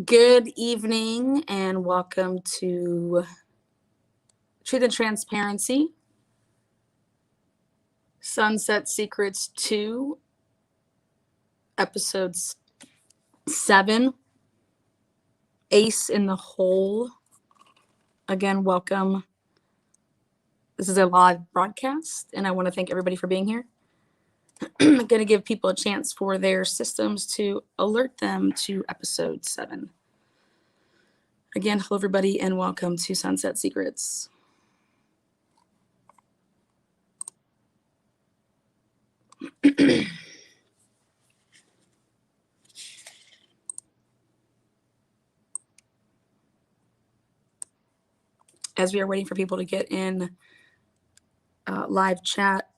Good evening and welcome to Truth and Transparency, Sunset Secrets 2, Episode 7, Ace in the Hole. Again, welcome. This is a live broadcast, and I want to thank everybody for being here. I'm going to give people a chance for their systems to alert them to Episode 7. Again, hello everybody, and welcome to Sunset Secrets. As we are waiting for people to get in live chat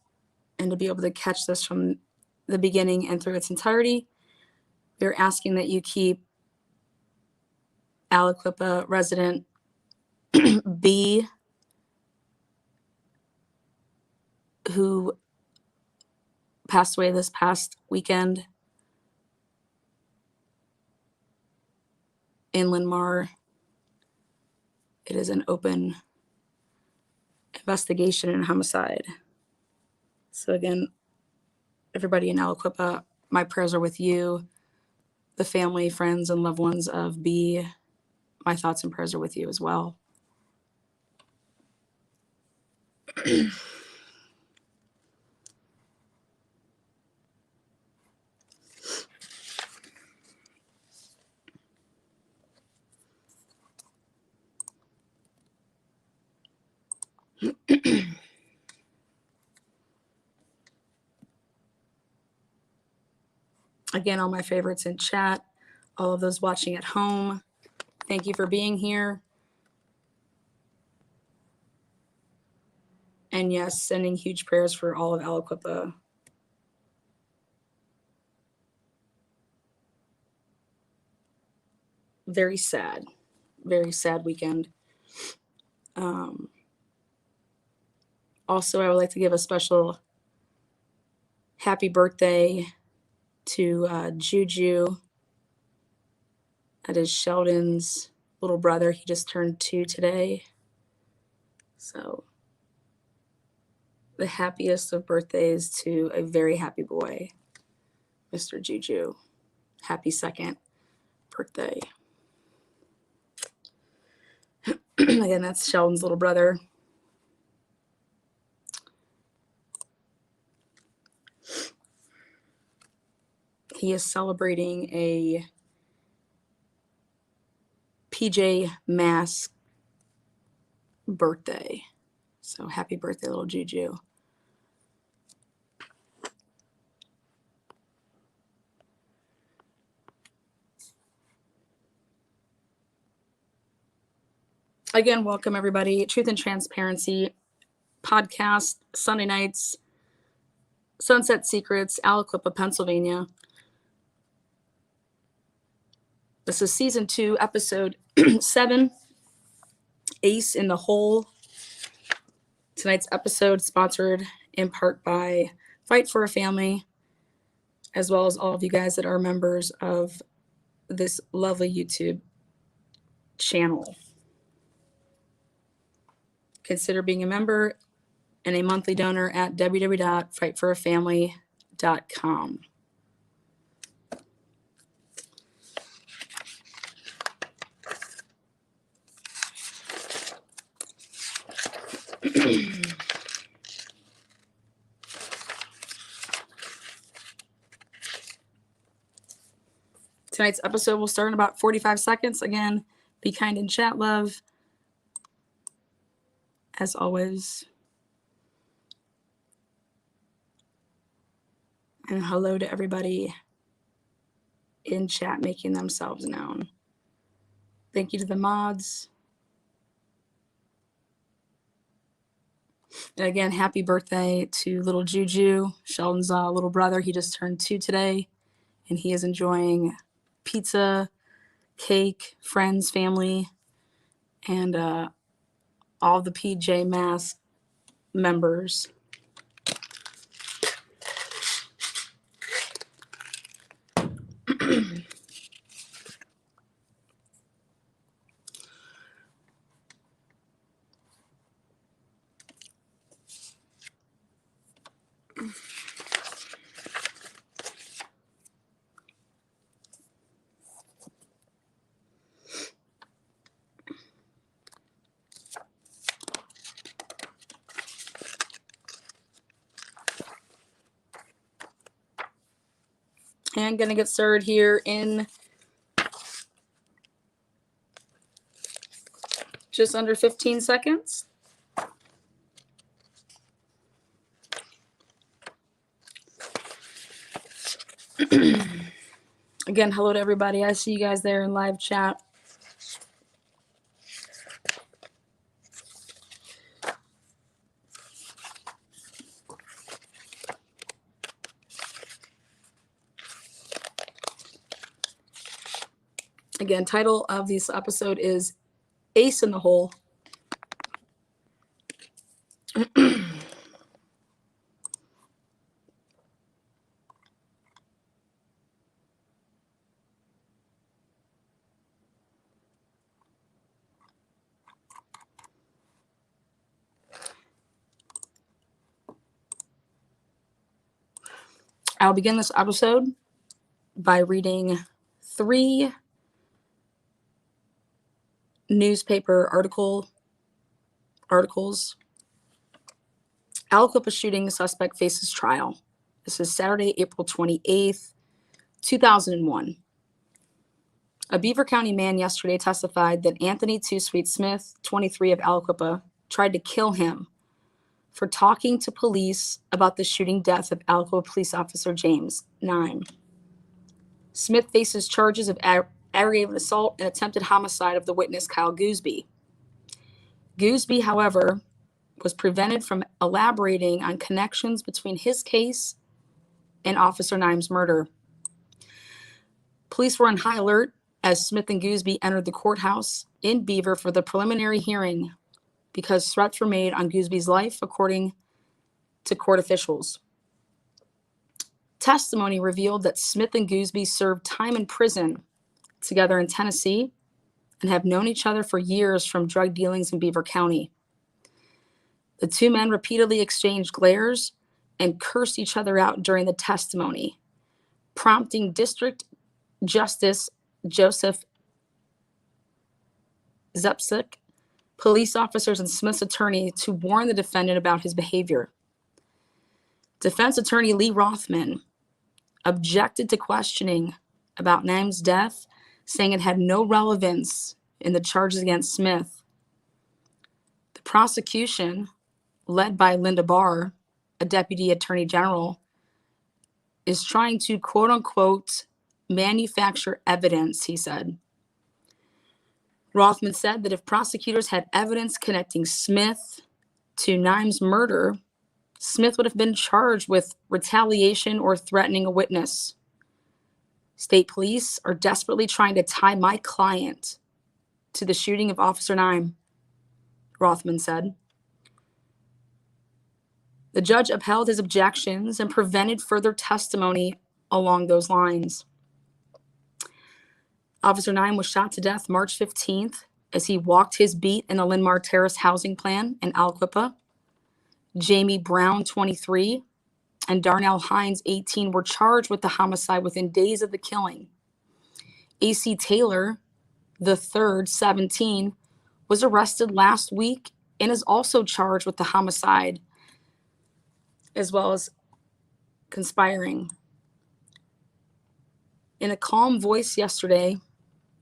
and to be able to catch this from the beginning and through its entirety, we're asking that you keep Aliquippa resident B, who passed away this past weekend in Linmar. It is an open investigation and homicide. So again, everybody in Aliquippa, my prayers are with you, the family, friends, and loved ones of B. My thoughts and prayers are with you as well. Again, all my favorites in chat, all of those watching at home, thank you for being here. And yes, sending huge prayers for all of Aliquippa. Very sad weekend. Also, I would like to give a special happy birthday to Juju. That is Sheldon's little brother. He just turned 2 today. So the happiest of birthdays to a very happy boy, Mr. Juju. Happy 2nd birthday. Again, that's Sheldon's little brother. He is celebrating a PJ Masks birthday. So happy birthday, little Juju. Again, welcome everybody. Truth and Transparency podcast, Sunday nights, Sunset Secrets, Aliquippa, Pennsylvania. This is season 2, episode 7, Ace in the Hole. Tonight's episode sponsored in part by Fight for a Family, as well as all of you guys that are members of this lovely YouTube channel. Consider being a member and a monthly donor at www.fightforafamily.com. Tonight's episode will start in about 45 seconds. Again, be kind in chat, love. As always. And hello to everybody in chat making themselves known. Thank you to the mods. And again, happy birthday to little Juju, Sheldon's little brother. He just turned 2 today, and he is enjoying pizza, cake, friends, family, and all the PJ Masks members. And going to get started here in just under 15 seconds. Again, hello to everybody. I see you guys there in live chat. Again, title of this episode is Ace in the Hole. I'll begin this episode by reading 3 newspaper articles. Aliquippa shooting suspect faces trial. This is Saturday, April 28th, 2001. A Beaver County man yesterday testified that Anthony Too Sweet Smith, 23 of Aliquippa, tried to kill him for talking to police about the shooting death of Aliquippa police officer James, 9. Smith faces charges of aggravated assault and attempted homicide of the witness Kyle Gooseby. Gooseby, however, was prevented from elaborating on connections between his case and Officer Nimes' murder. Police were on high alert as Smith and Gooseby entered the courthouse in Beaver for the preliminary hearing because threats were made on Gooseby's life, according to court officials. Testimony revealed that Smith and Gooseby served time in prison together in Tennessee and have known each other for years from drug dealings in Beaver County. The two men repeatedly exchanged glares and cursed each other out during the testimony, prompting District Justice Joseph Zepsik, police officers, and Smith's attorney to warn the defendant about his behavior. Defense attorney Lee Rothman objected to questioning about Nimes' death, saying it had no relevance in the charges against Smith. The prosecution, led by Linda Barr, a deputy attorney general, is trying to quote-unquote manufacture evidence, he said. Rothman said that if prosecutors had evidence connecting Smith to Nimes' murder, Smith would have been charged with retaliation or threatening a witness. State police are desperately trying to tie my client to the shooting of Officer Nimes, Rothman said. The judge upheld his objections and prevented further testimony along those lines. Officer Nimes was shot to death March 15th as he walked his beat in the Linmar Terrace housing plan in Aliquippa. Jamie Brown, 23, and Darnell Hines, 18, were charged with the homicide within days of the killing. Acey Taylor, the third, 17, was arrested last week and is also charged with the homicide as well as conspiring. In a calm voice yesterday,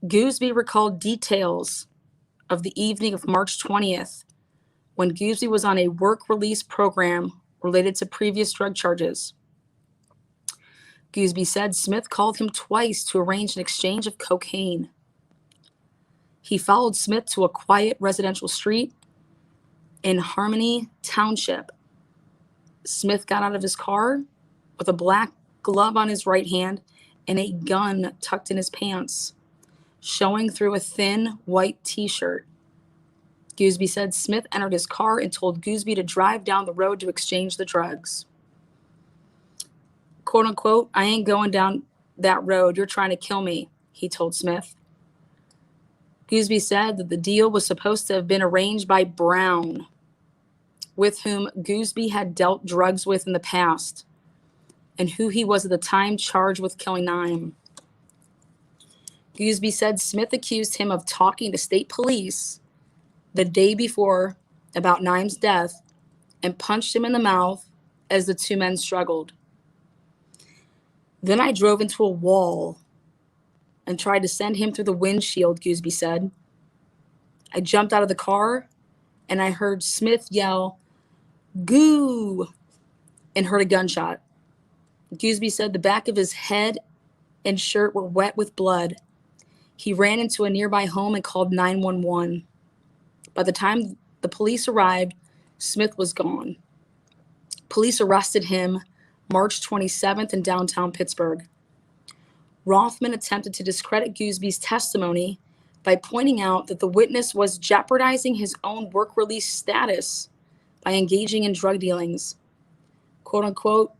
Gooseby recalled details of the evening of March 20th when Gooseby was on a work release program related to previous drug charges. Gooseby said Smith called him twice to arrange an exchange of cocaine. He followed Smith to a quiet residential street in Harmony Township. Smith got out of his car with a black glove on his right hand and a gun tucked in his pants, showing through a thin white t-shirt. Gooseby said Smith entered his car and told Gooseby to drive down the road to exchange the drugs. Quote unquote, I ain't going down that road. You're trying to kill me, he told Smith. Gooseby said that the deal was supposed to have been arranged by Brown, with whom Gooseby had dealt drugs with in the past, and who he was at the time charged with killing Nimes. Gooseby said Smith accused him of talking to state police the day before about Nimes' death and punched him in the mouth as the two men struggled. Then I drove into a wall and tried to send him through the windshield, Gooseby said. I jumped out of the car and I heard Smith yell, "Goo!" and heard a gunshot. Gooseby said the back of his head and shirt were wet with blood. He ran into a nearby home and called 911. By the time the police arrived, Smith was gone. Police arrested him March 27th in downtown Pittsburgh. Rothman attempted to discredit Gooseby's testimony by pointing out that the witness was jeopardizing his own work release status by engaging in drug dealings. Quote unquote,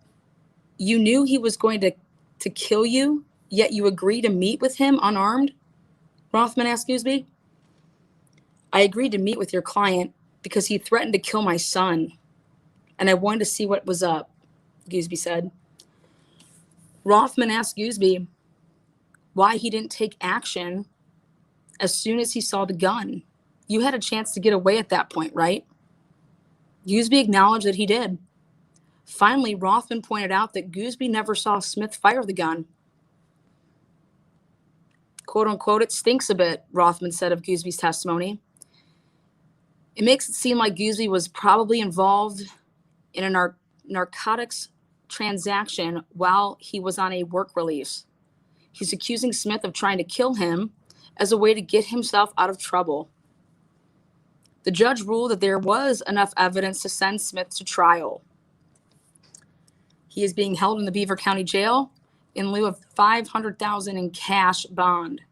"You knew he was going to kill you, yet you agreed to meet with him unarmed?" Rothman asked Gooseby. "I agreed to meet with your client because he threatened to kill my son, and I wanted to see what was up," Gooseby said. Rothman asked Gooseby why he didn't take action as soon as he saw the gun. "You had a chance to get away at that point, right?" Gooseby acknowledged that he did. Finally, Rothman pointed out that Gooseby never saw Smith fire the gun. Quote unquote, "It stinks a bit," Rothman said of Gooseby's testimony. "It makes it seem like Gooseby was probably involved in a narcotics transaction while he was on a work release. He's accusing Smith of trying to kill him as a way to get himself out of trouble." The judge ruled that there was enough evidence to send Smith to trial. He is being held in the Beaver County Jail in lieu of $500,000 in cash bond.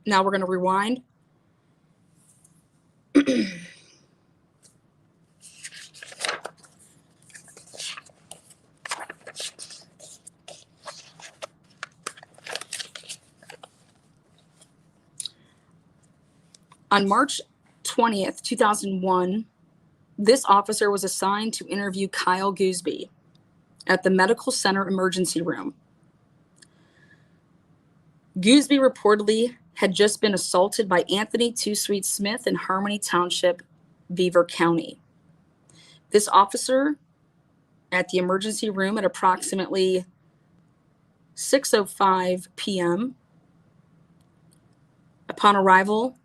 Now we're going to rewind. On March 20th, 2001, this officer was assigned to interview Kyle Gooseby at the medical center emergency room. Gooseby reportedly had just been assaulted by Anthony Too Sweet Smith in Harmony Township, Beaver County. This officer at the emergency room at approximately 6:05 p.m. Upon arrival,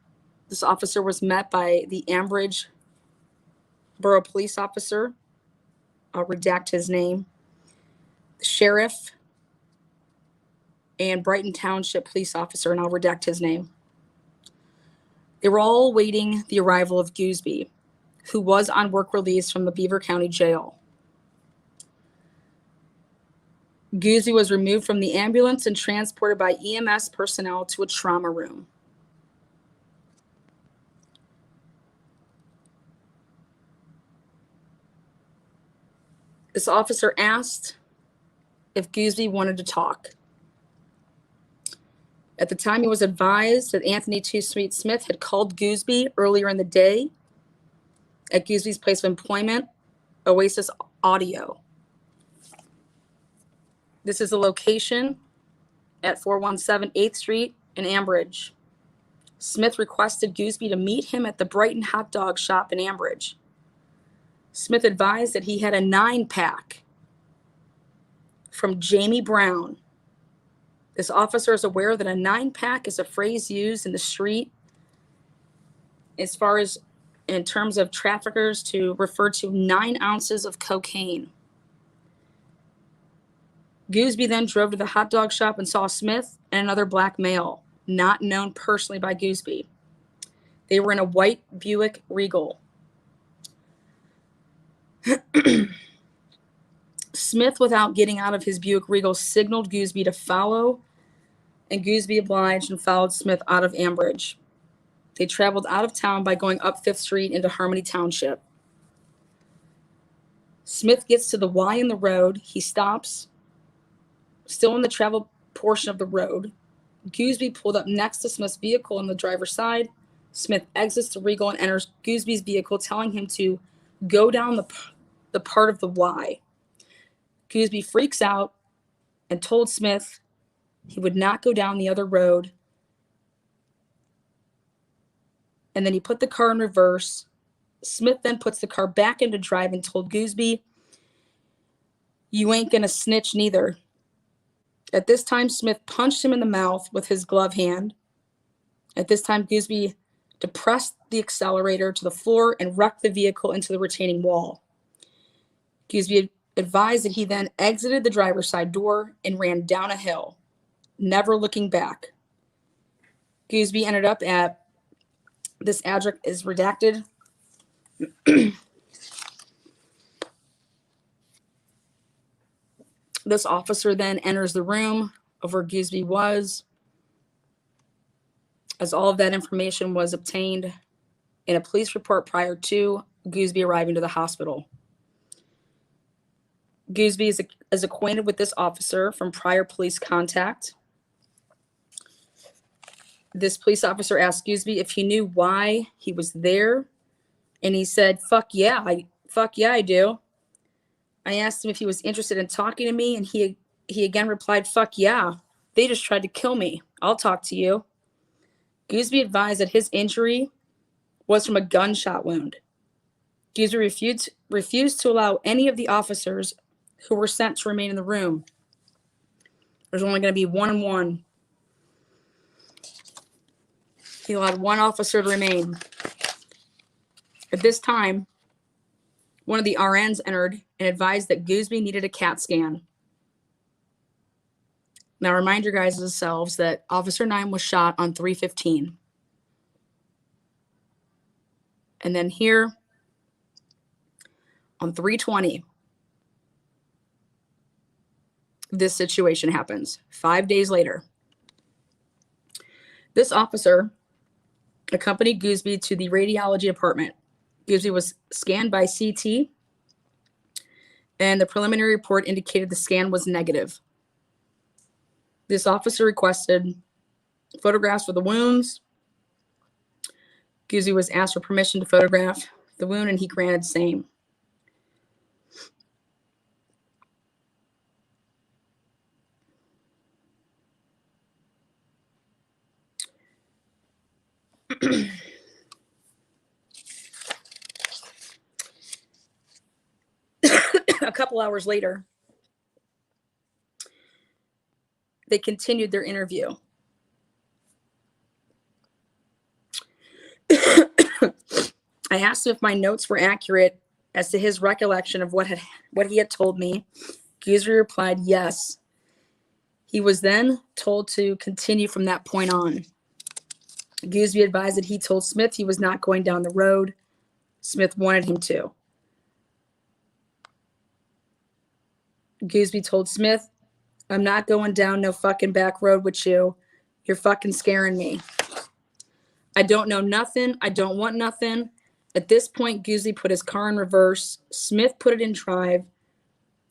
this officer was met by the Ambridge Borough Police Officer. I'll redact his name. The sheriff and Brighton Township Police Officer, and I'll redact his name. They were all awaiting the arrival of Gooseby, who was on work release from the Beaver County Jail. Gooseby was removed from the ambulance and transported by EMS personnel to a trauma room. This officer asked if Gooseby wanted to talk. At the time, he was advised that Anthony Too Sweet Smith had called Gooseby earlier in the day at Gooseby's place of employment, Oasis Audio. This is a location at 417 8th Street in Ambridge. Smith requested Gooseby to meet him at the Brighton hot dog shop in Ambridge. Smith advised that he had a 9-pack from Jamie Brown. This officer is aware that a 9-pack is a phrase used in the street as far as in terms of traffickers to refer to 9 ounces of cocaine. Gooseby then drove to the hot dog shop and saw Smith and another black male, not known personally by Gooseby. They were in a white Buick Regal. Smith, without getting out of his Buick Regal, signaled Gooseby to follow, and Gooseby obliged and followed Smith out of Ambridge. They traveled out of town by going up 5th Street into Harmony Township. Smith gets to the Y in the road. He stops, still in the travel portion of the road. Gooseby pulled up next to Smith's vehicle on the driver's side. Smith exits the Regal and enters Gooseby's vehicle, telling him to go down the part of the Y. Gooseby freaks out and told Smith he would not go down the other road. And then he put the car in reverse. Smith then puts the car back into drive and told Gooseby, "You ain't gonna snitch neither." At this time, Smith punched him in the mouth with his glove hand. At this time, Gooseby depressed the accelerator to the floor and wrecked the vehicle into the retaining wall. Gooseby advised that he then exited the driver's side door and ran down a hill, never looking back. Gooseby ended up at, this address is redacted. This officer then enters the room of where Gooseby was, as all of that information was obtained in a police report prior to Gooseby arriving to the hospital. Gooseby is acquainted with this officer from prior police contact. This police officer asked Gooseby if he knew why he was there, and he said, fuck yeah, I do. I asked him if he was interested in talking to me, and he again replied, fuck yeah, they just tried to kill me. I'll talk to you. Gooseby advised that his injury was from a gunshot wound. Gooseby refused to allow any of the officers who were sent to remain in the room. There's only going to be 1 and 1. He allowed 1 officer to remain. At this time, one of the RNs entered and advised that Gooseby needed a CAT scan. Now, remind your guys yourselves that Officer 9 was shot on 3/15. And then here, on 3/20, this situation happens. 5 days later, this officer accompanied Gooseby to the radiology department. Gooseby was scanned by CT, and the preliminary report indicated the scan was negative. This officer requested photographs for the wounds. Gooseby was asked for permission to photograph the wound, and he granted same. A couple hours later, they continued their interview. I asked him if my notes were accurate as to his recollection of what he had told me. Gooseby replied, yes. He was then told to continue from that point on. Gooseby advised that he told Smith he was not going down the road. Smith wanted him to. Gooseby told Smith, I'm not going down no fucking back road with you. You're fucking scaring me. I don't know nothing. I don't want nothing. At this point, Gooseby put his car in reverse. Smith put it in drive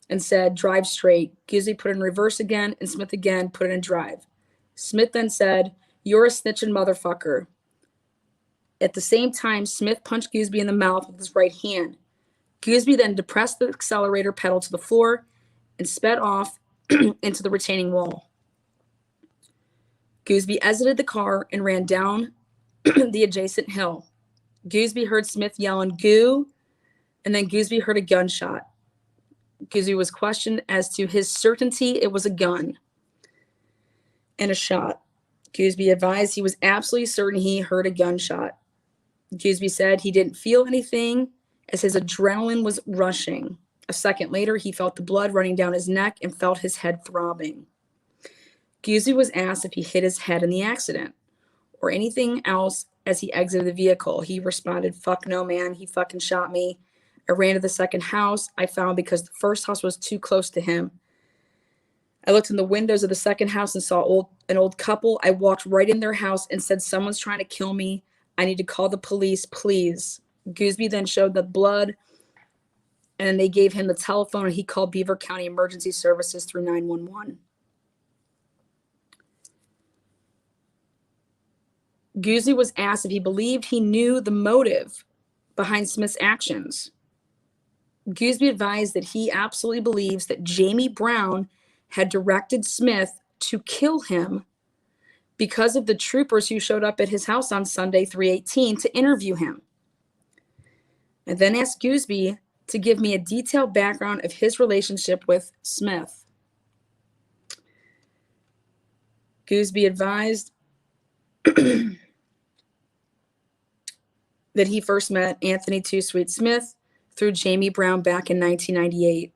and said, drive straight. Gooseby put it in reverse again, and Smith again put it in drive. Smith then said, you're a snitching motherfucker. At the same time, Smith punched Gooseby in the mouth with his right hand. Gooseby then depressed the accelerator pedal to the floor and sped off into the retaining wall. Gooseby exited the car and ran down the adjacent hill. Gooseby heard Smith yelling, goo, and then Gooseby heard a gunshot. Gooseby was questioned as to his certainty it was a gun and a shot. Gooseby advised he was absolutely certain he heard a gunshot. Gooseby said he didn't feel anything as his adrenaline was rushing. A second later, he felt the blood running down his neck and felt his head throbbing. Gooseby was asked if he hit his head in the accident or anything else as he exited the vehicle. He responded, fuck no, man. He fucking shot me. I ran to the second house I found because the first house was too close to him. I looked in the windows of the second house and saw an old couple. I walked right in their house and said, someone's trying to kill me. I need to call the police, please. Gooseby then showed the blood, and they gave him the telephone, and he called Beaver County Emergency Services through 911. Gooseby was asked if he believed he knew the motive behind Smith's actions. Gooseby advised that he absolutely believes that Jamie Brown had directed Smith to kill him because of the troopers who showed up at his house on Sunday, 3/18, to interview him. And then asked Gooseby to give me a detailed background of his relationship with Smith. Gooseby advised that he first met Anthony Too Sweet Smith through Jamie Brown back in 1998.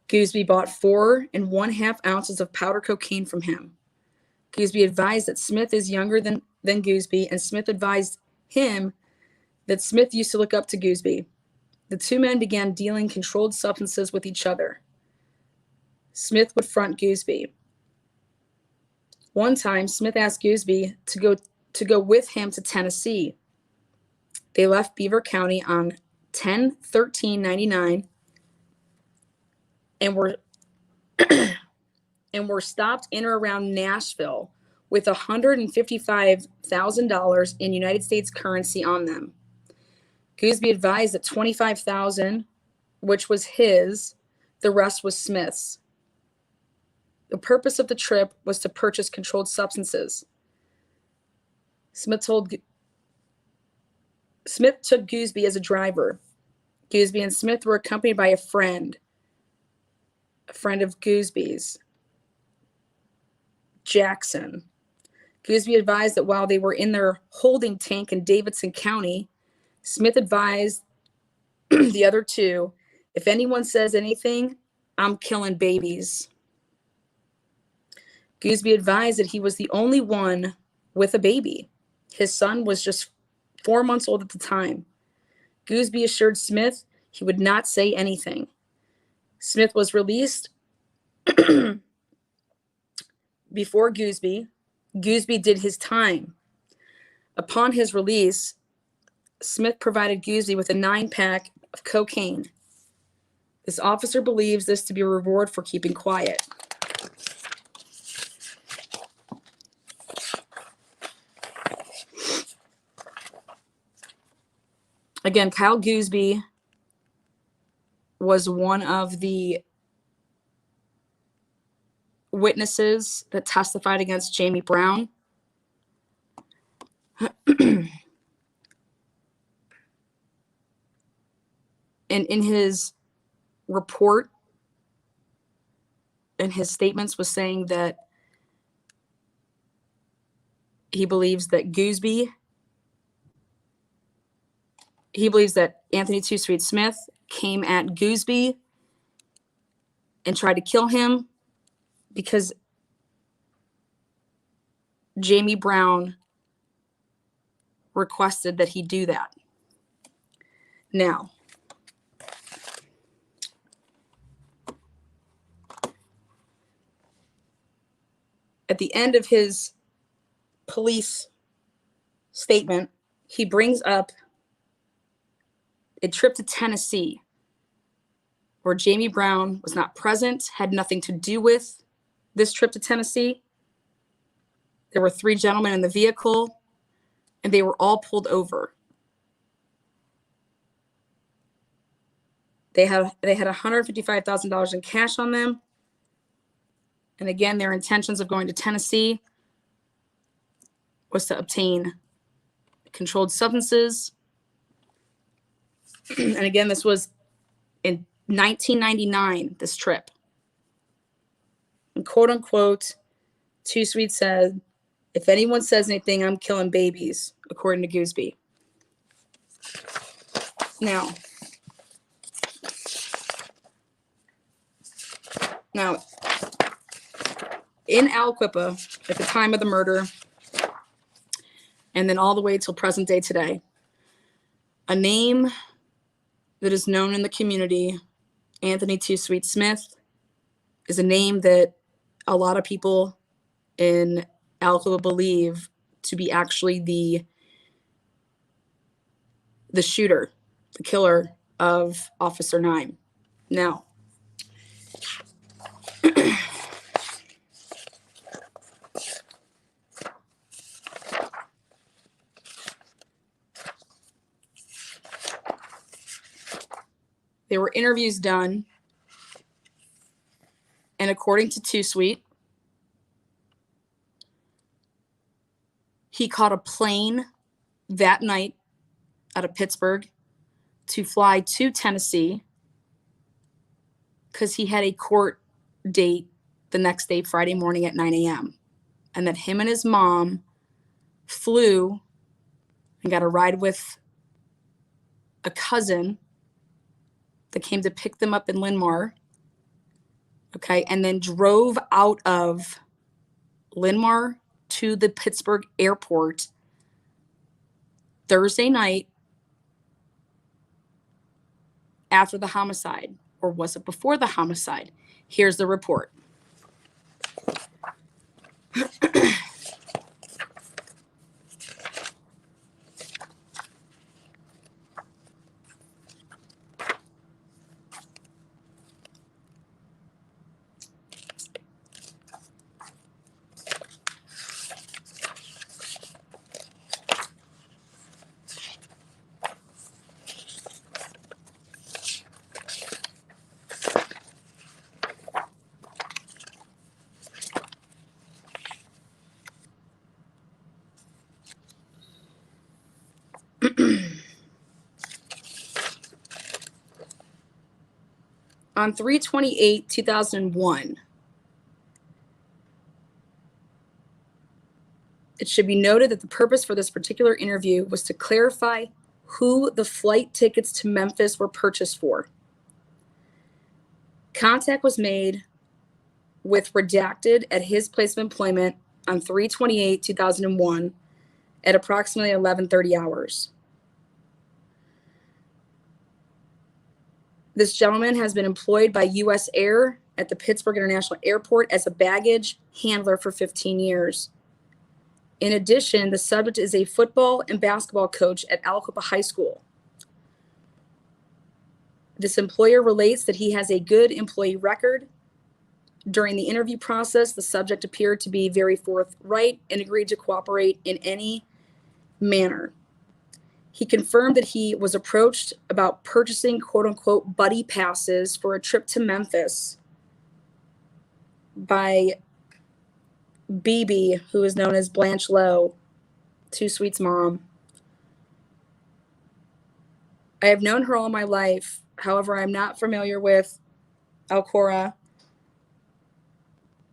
Gooseby bought 4 1/2 ounces of powder cocaine from him. Gooseby advised that Smith is younger than Gooseby, and Smith advised him that Smith used to look up to Gooseby. The two men began dealing controlled substances with each other. Smith would front Gooseby. One time, Smith asked Gooseby to go with him to Tennessee. They left Beaver County on 10/13/99 and were stopped in or around Nashville with $155,000 in United States currency on them. Gooseby advised that $25,000, which was his, the rest was Smith's. The purpose of the trip was to purchase controlled substances. Smith took Gooseby as a driver. Gooseby and Smith were accompanied by a friend of Gooseby's, Jackson. Gooseby advised that while they were in their holding tank in Davidson County, Smith advised the other two, if anyone says anything, I'm killing babies. Gooseby advised that he was the only one with a baby. His son was just 4 months old at the time. Gooseby assured Smith he would not say anything. Smith was released before Gooseby. Gooseby did his time. Upon his release, Smith provided Gooseby with a 9-pack of cocaine. This officer believes this to be a reward for keeping quiet. Again, Kyle Gooseby was one of the witnesses that testified against Jamie Brown. And in his report, in his statements, was saying that he believes that Anthony Too Sweet Smith came at Gooseby and tried to kill him because Jamie Brown requested that he do that. Now, at the end of his police statement, he brings up a trip to Tennessee where Jamie Brown was not present, had nothing to do with this trip to Tennessee. There were 3 gentlemen in the vehicle, and they were all pulled over. They had $155,000 in cash on them. And again, their intentions of going to Tennessee was to obtain controlled substances. And again, this was in 1999, this trip. And quote unquote, Too Sweet said, if anyone says anything, I'm killing babies, according to Gooseby. Now, in Aliquippa, at the time of the murder, and then all the way till present day today, a name that is known in the community, Anthony Too Sweet Smith, is a name that a lot of people in Aliquippa believe to be actually the shooter, the killer of Officer 9. Now, There were interviews done. And according to Too Sweet, he caught a plane that night out of Pittsburgh to fly to Tennessee because he had a court date the next day, Friday morning at 9 a.m. And that him and his mom flew and got a ride with a cousin that came to pick them up in Linmar, okay, and then drove out of Linmar to the Pittsburgh airport Thursday night after the homicide. Or was it before the homicide? Here's the report. On 3/28/2001, it should be noted that the purpose for this particular interview was to clarify who the flight tickets to Memphis were purchased for. Contact was made with Redacted at his place of employment on 3/28/2001 at approximately 11:30 hours. This gentleman has been employed by U.S. Air at the Pittsburgh International Airport as a baggage handler for 15 years. In addition, the subject is a football and basketball coach at Aliquippa High School. This employer relates that he has a good employee record. During the interview process, the subject appeared to be very forthright and agreed to cooperate in any manner. He confirmed that he was approached about purchasing quote-unquote buddy passes for a trip to Memphis by BB, who is known as Blanche Lowe, Too Sweet's mom. I have known her all my life. However, I'm not familiar with Alcora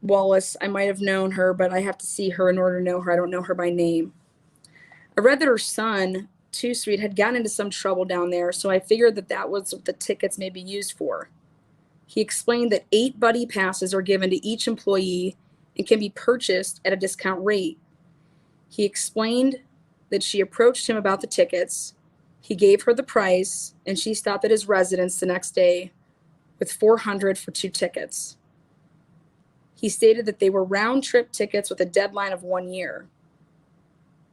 Wallace. I might have known her, but I have to see her in order to know her. I don't know her by name. I read that her son, Too Sweet, had gotten into some trouble down there, so I figured that that was what the tickets may be used for. He explained that 8 buddy passes are given to each employee and can be purchased at a discount rate. He explained that she approached him about the tickets. He gave her the price, and she stopped at his residence the next day with $400 for 2 tickets. He stated that they were round-trip tickets with a deadline of 1 year.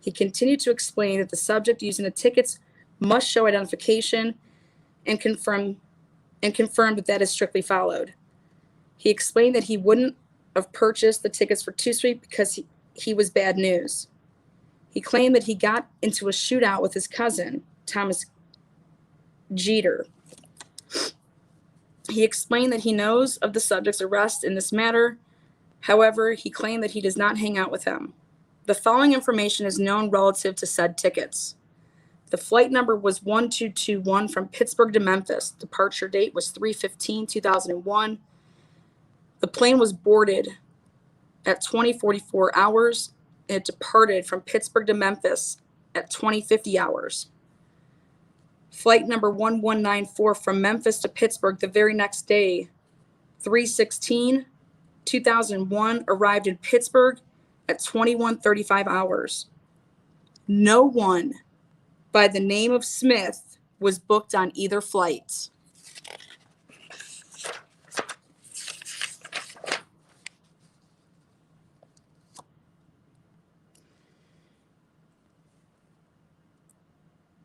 He continued to explain that the subject using the tickets must show identification and confirm that that is strictly followed. He explained that he wouldn't have purchased the tickets for Too Sweet because he was bad news. He claimed that he got into a shootout with his cousin, Thomas Jeter. He explained that he knows of the subject's arrest in this matter. However, he claimed that he does not hang out with him. The following information is known relative to said tickets. The flight number was 1221 from Pittsburgh to Memphis. Departure date was 3/15/2001. The plane was boarded at 20:44 hours, and it departed from Pittsburgh to Memphis at 20:50 hours. Flight number 1194 from Memphis to Pittsburgh the very next day, 3/16/2001, arrived in Pittsburgh at 21:35 hours. No one by the name of Smith was booked on either flight.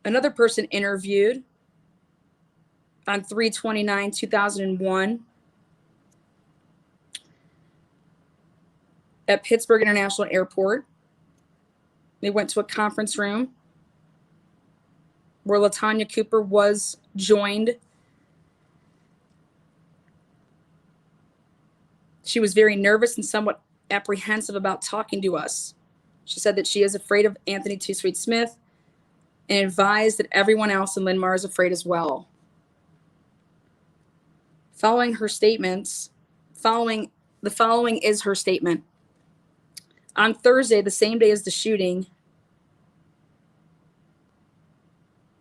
Another person interviewed on 3/29/2001 at Pittsburgh International Airport. They went to a conference room where LaTanya Cooper was joined She was very nervous and somewhat apprehensive about talking to us. She said that she is afraid of Anthony Too Sweet Smith and advised that everyone else in Linn-Mar is afraid as well. Following her statements, the following is her statement. On Thursday, the same day as the shooting,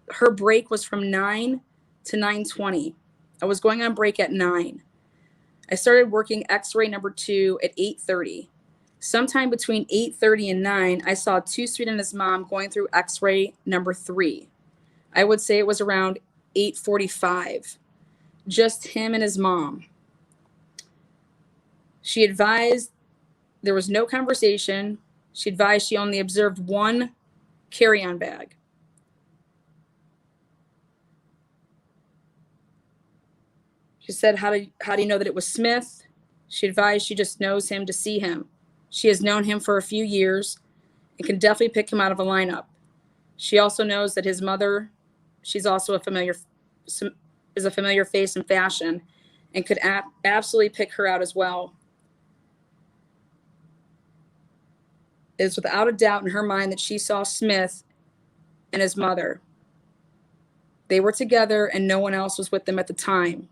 her break was from 9 to 9:20. I was going on break at 9. I started working x-ray number 2 at 8:30. Sometime between 8:30 and 9, I saw Too Sweet and his mom going through x-ray number 3. I would say it was around 8:45. Just him and his mom. She advised there was no conversation. She advised she only observed one carry-on bag. She said, how do you know that it was Smith? She advised she just knows him to see him. She has known him for a few years and can definitely pick him out of a lineup. She also knows that his mother, she's also a familiar face in fashion and could absolutely pick her out as well. It is without a doubt in her mind that she saw Smith and his mother. They were together and no one else was with them at the time.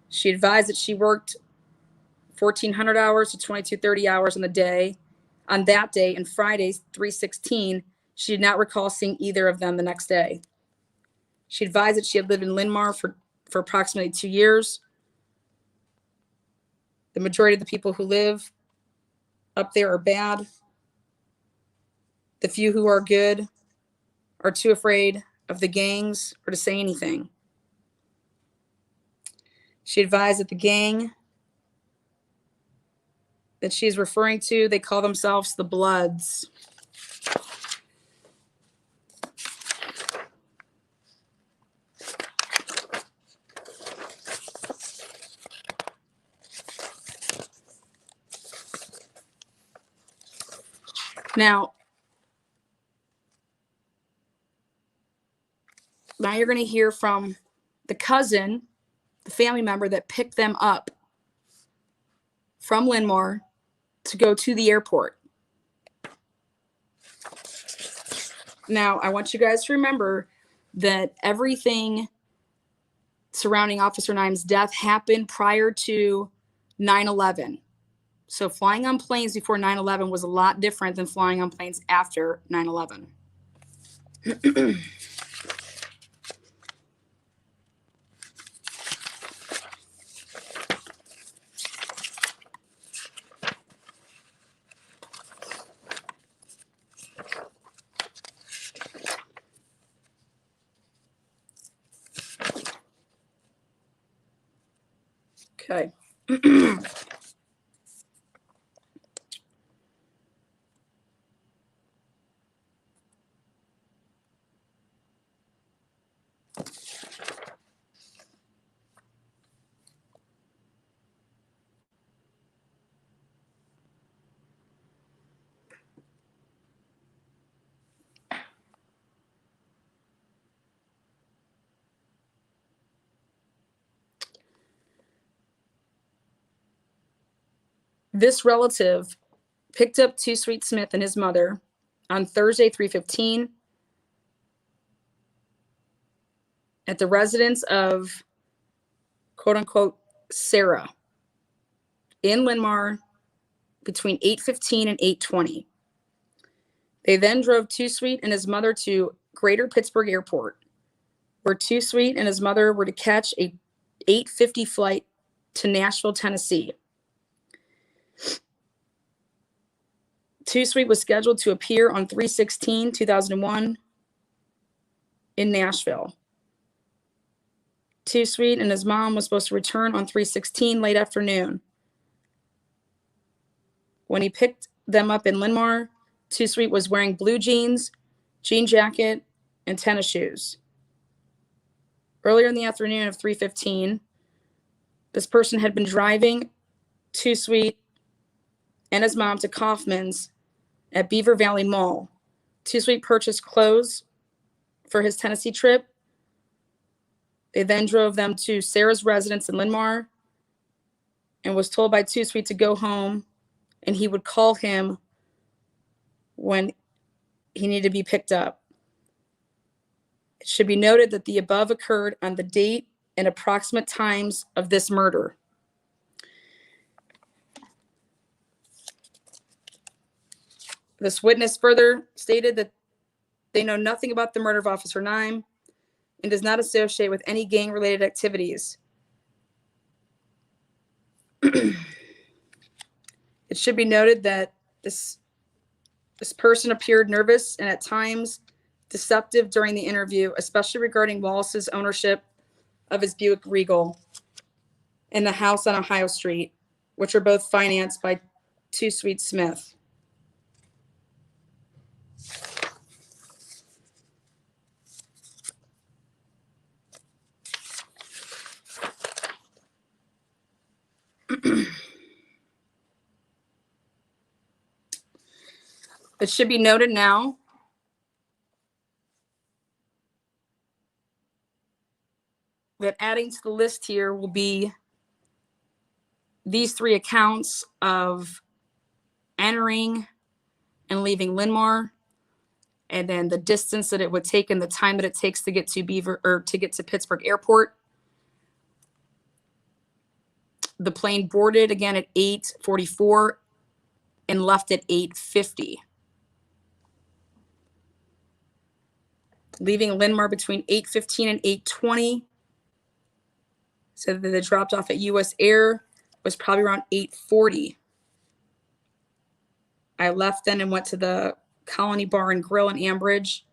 She advised that she worked 1,400 hours to 2,230 hours on that day, and Friday, 3/16, she did not recall seeing either of them the next day. She advised that she had lived in Linn-Mar for approximately 2 years. The majority of the people who live up there are bad. The few who are good are too afraid of the gangs or to say anything. She advised that the gang that she's referring to, they call themselves the Bloods. Now you're going to hear from the cousin, the family member that picked them up from Linn-Mar to go to the airport. Now, I want you guys to remember that everything surrounding Officer Nimes' death happened prior to 9/11. So flying on planes before 9/11 was a lot different than flying on planes after 9/11. Okay. This relative picked up Too Sweet Smith and his mother on Thursday, 3/15, at the residence of quote unquote Sarah in Linn-Mar between 8:15 and 8:20. They then drove Too Sweet and his mother to Greater Pittsburgh Airport, where Too Sweet and his mother were to catch a 8:50 flight to Nashville, Tennessee. Too Sweet was scheduled to appear on 3/16/2001 in Nashville. Too Sweet and his mom was supposed to return on 3/16 late afternoon. When he picked them up in Linn-Mar, Too Sweet was wearing blue jeans, jean jacket, and tennis shoes. Earlier in the afternoon of 3/15, this person had been driving Too Sweet and his mom to Kaufman's at Beaver Valley Mall. Too Sweet purchased clothes for his Tennessee trip, They then drove them to Sarah's residence in Linmar and was told by Two Sweet to go home, and he would call him when he needed to be picked up. It should be noted that the above occurred on the date and approximate times of this murder. This witness further stated that they know nothing about the murder of Officer Nime and does not associate with any gang-related activities. It should be noted that this person appeared nervous and at times deceptive during the interview, especially regarding Wallace's ownership of his Buick Regal and the house on Ohio Street, which are both financed by Two Sweet Smith. It should be noted now that adding to the list here will be these three accounts of entering and leaving Linmar, and then the distance that it would take and the time that it takes to get to Pittsburgh Airport. The plane boarded again at 8:44 and left at 8:50. Leaving Linmar between 8:15 and 8:20. So that they dropped off at US Air was probably around 8:40. I left then and went to the Colony Bar and Grill in Ambridge.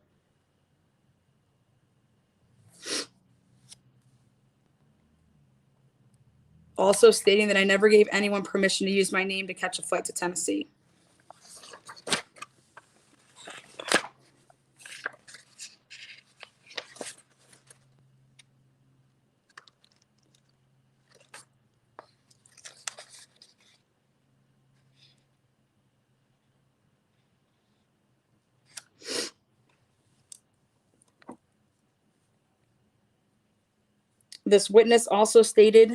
Also stating that I never gave anyone permission to use my name to catch a flight to Tennessee. This witness also stated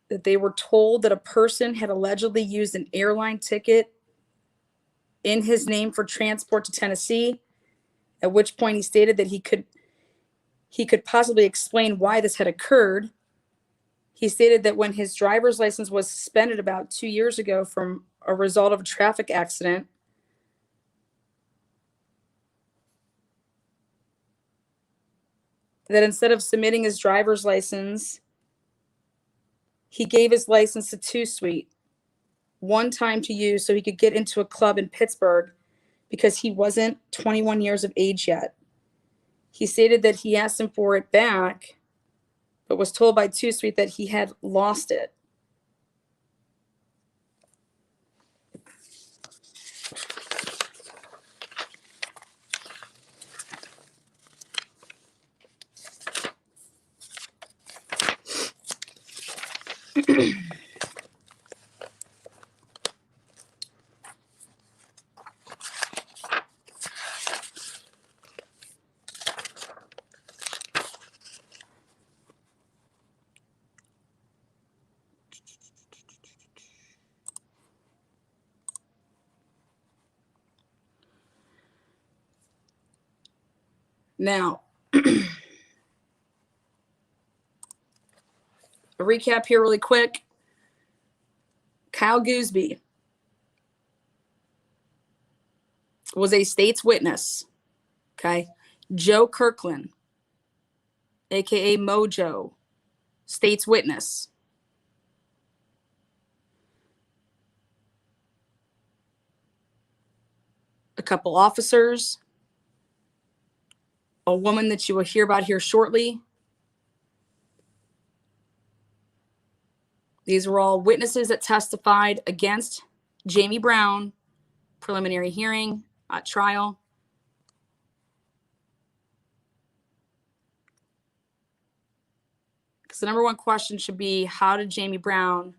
that they were told that a person had allegedly used an airline ticket in his name for transport to Tennessee, at which point he stated that he could possibly explain why this had occurred. He stated that when his driver's license was suspended about 2 years ago from a result of a traffic accident, that instead of submitting his driver's license, he gave his license to Two Sweet one time to use so he could get into a club in Pittsburgh because he wasn't 21 years of age yet. He stated that he asked him for it back, but was told by Two Sweet that he had lost it. Now, a recap here really quick. Kyle Gooseby was a state's witness, okay? Joe Kirkland, aka Mojo, state's witness. A couple officers, a woman that you will hear about here shortly. These were all witnesses that testified against Jamie Brown, preliminary hearing, trial. Because the number one question should be, how did Jamie Brown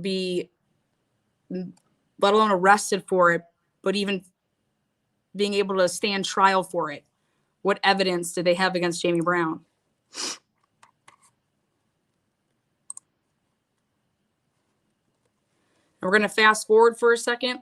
be, let alone arrested for it, but even being able to stand trial for it? What evidence did they have against Jamie Brown? And we're going to fast forward for a second.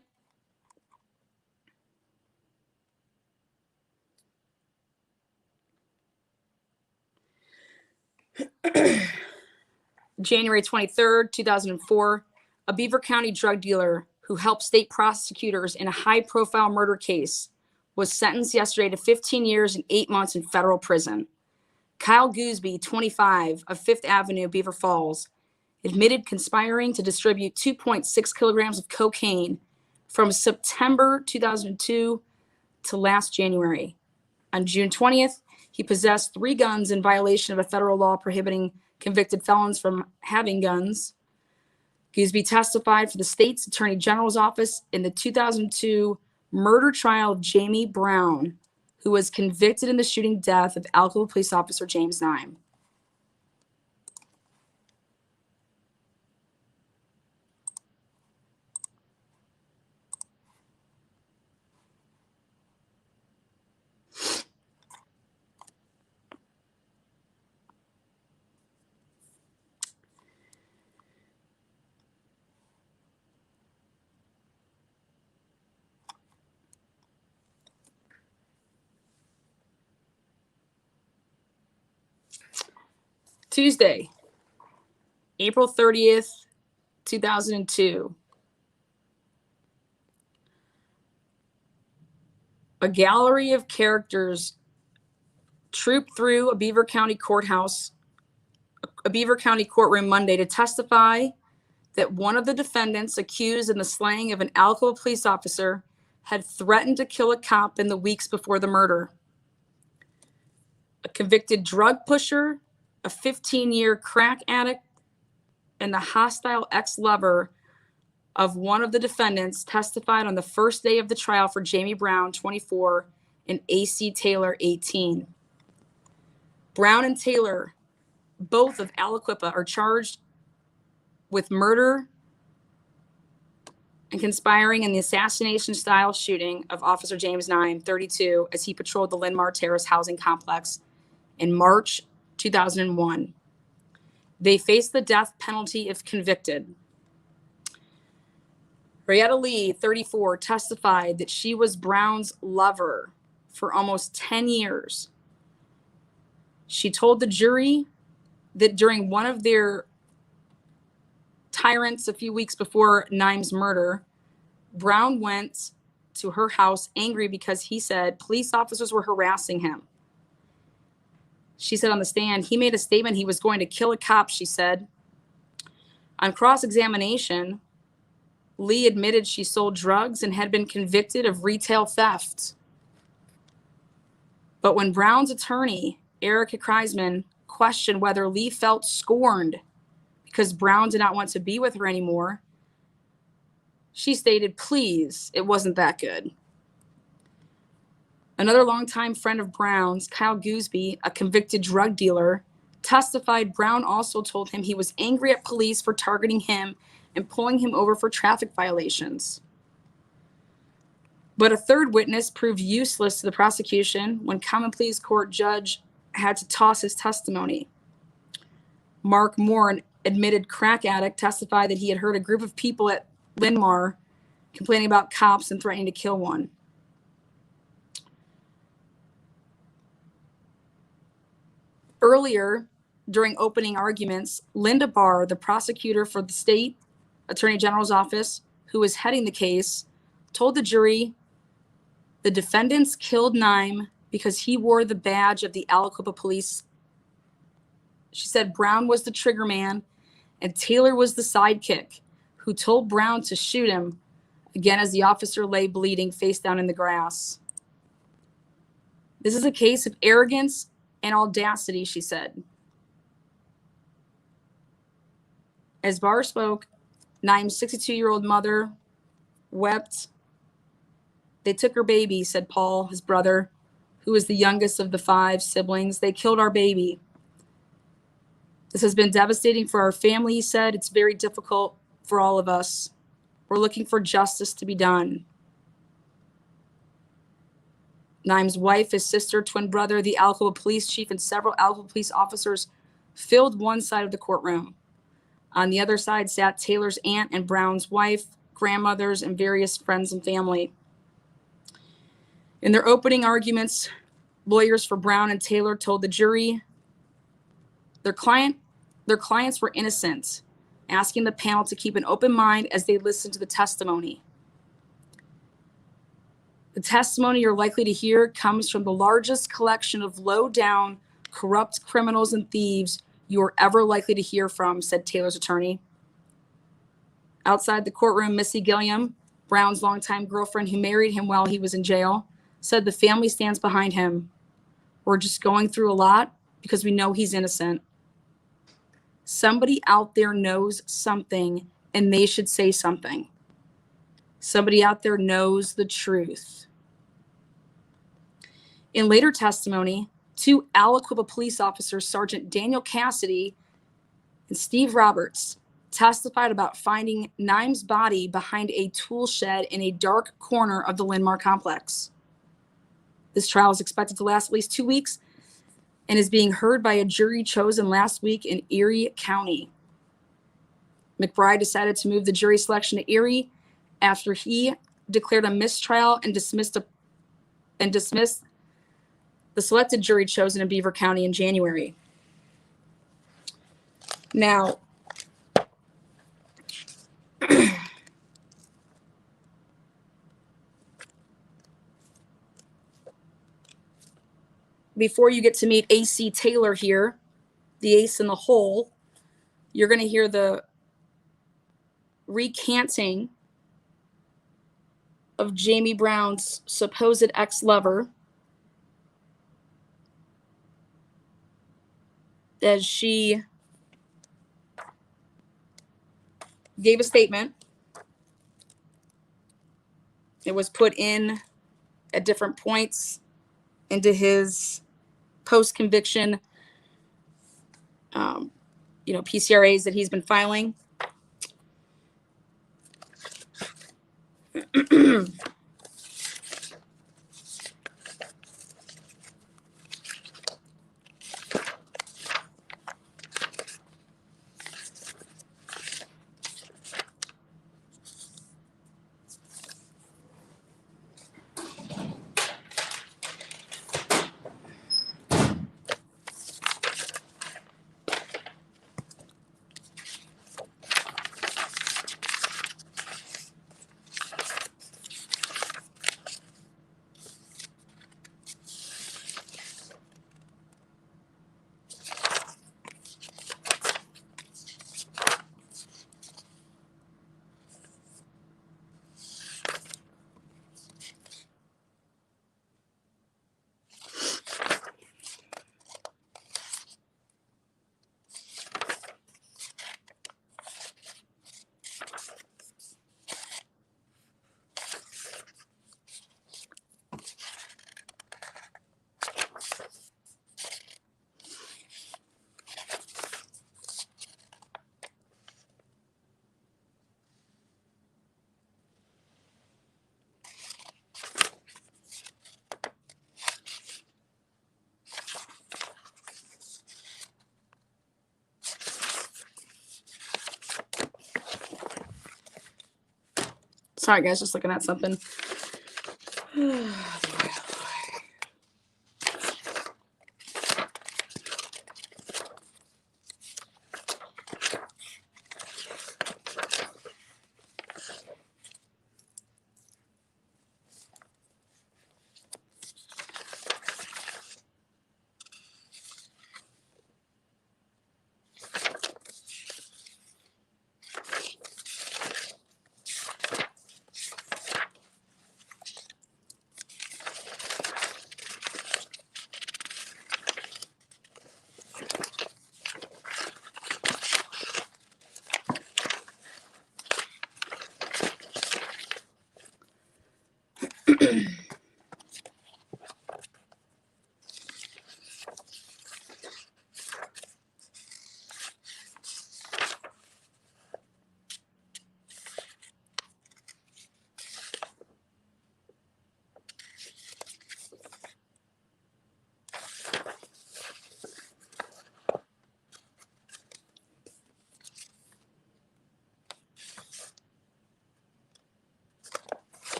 January 23rd, 2004, a Beaver County drug dealer who helped state prosecutors in a high-profile murder case was sentenced yesterday to 15 years and 8 months in federal prison. Kyle Gooseby, 25, of Fifth Avenue, Beaver Falls, admitted conspiring to distribute 2.6 kilograms of cocaine from September 2002 to last January. On June 20th, he possessed 3 guns in violation of a federal law prohibiting convicted felons from having guns. Gooseby testified for the state's attorney general's office in the 2002 murder trial of Jamie Brown, who was convicted in the shooting death of Alcoa police officer James Nime. Tuesday, April 30th, 2002. A gallery of characters trooped through a Beaver County courthouse, a Beaver County courtroom Monday to testify that one of the defendants accused in the slaying of an Alcoa police officer had threatened to kill a cop in the weeks before the murder. A convicted drug pusher, a 15-year crack addict, and the hostile ex-lover of one of the defendants testified on the first day of the trial for Jamie Brown, 24, and Acey Taylor, 18. Brown and Taylor, both of Aliquippa, are charged with murder and conspiring in the assassination-style shooting of Officer James Nime, 32, as he patrolled the Linn-Mar Terrace housing complex in March 2001. They face the death penalty if convicted. Rayetta Lee, 34, testified that she was Brown's lover for almost 10 years. She told the jury that during one of their tyrants a few weeks before Nime's murder, Brown went to her house angry because he said police officers were harassing him. She said on the stand, he made a statement he was going to kill a cop, she said. On cross-examination, Lee admitted she sold drugs and had been convicted of retail theft. But when Brown's attorney, Erica Kreisman, questioned whether Lee felt scorned because Brown did not want to be with her anymore, she stated, please, it wasn't that good. Another longtime friend of Brown's, Kyle Gooseby, a convicted drug dealer, testified Brown also told him he was angry at police for targeting him and pulling him over for traffic violations. But a third witness proved useless to the prosecution when common pleas court judge had to toss his testimony. Mark Moore, an admitted crack addict, testified that he had heard a group of people at Linn-Mar complaining about cops and threatening to kill one. Earlier, during opening arguments, Linda Barr, the prosecutor for the state attorney general's office, who was heading the case, told the jury the defendants killed Nime because he wore the badge of the Aliquippa police. She said Brown was the trigger man and Taylor was the sidekick who told Brown to shoot him, again as the officer lay bleeding face down in the grass. This is a case of arrogance and audacity, she said. As Barr spoke, Nime's 62-year-old mother wept. They took her baby, said Paul, his brother, who was the youngest of the 5 siblings. They killed our baby. This has been devastating for our family, he said. It's very difficult for all of us. We're looking for justice to be done. Naim's wife, his sister, twin brother, the Alcoa police chief, and several Alcoa police officers filled one side of the courtroom. On the other side sat Taylor's aunt and Brown's wife, grandmothers, and various friends and family. In their opening arguments, lawyers for Brown and Taylor told the jury their clients were innocent, asking the panel to keep an open mind as they listened to the testimony. The testimony you're likely to hear comes from the largest collection of low-down, corrupt criminals and thieves you are ever likely to hear from, said Taylor's attorney. Outside the courtroom, Missy Gilliam, Brown's longtime girlfriend who married him while he was in jail, said the family stands behind him. We're just going through a lot because we know he's innocent. Somebody out there knows something, and they should say something. Somebody out there knows the truth. In later testimony, two Aliquippa police officers, Sergeant Daniel Cassidy and Steve Roberts, testified about finding Naim's body behind a tool shed in a dark corner of the Linmar complex. This trial is expected to last at least 2 weeks and is being heard by a jury chosen last week in Erie County. McBride decided to move the jury selection to Erie after he declared a mistrial and dismissed the selected jury chosen in Beaver County in January. Now, before you get to meet Acey Taylor here, the ace in the hole, you're going to hear the recanting of Jamie Brown's supposed ex-lover as she gave a statement. It was put in at different points into his post-conviction, PCRAs that he's been filing. Sorry, guys, just looking at something.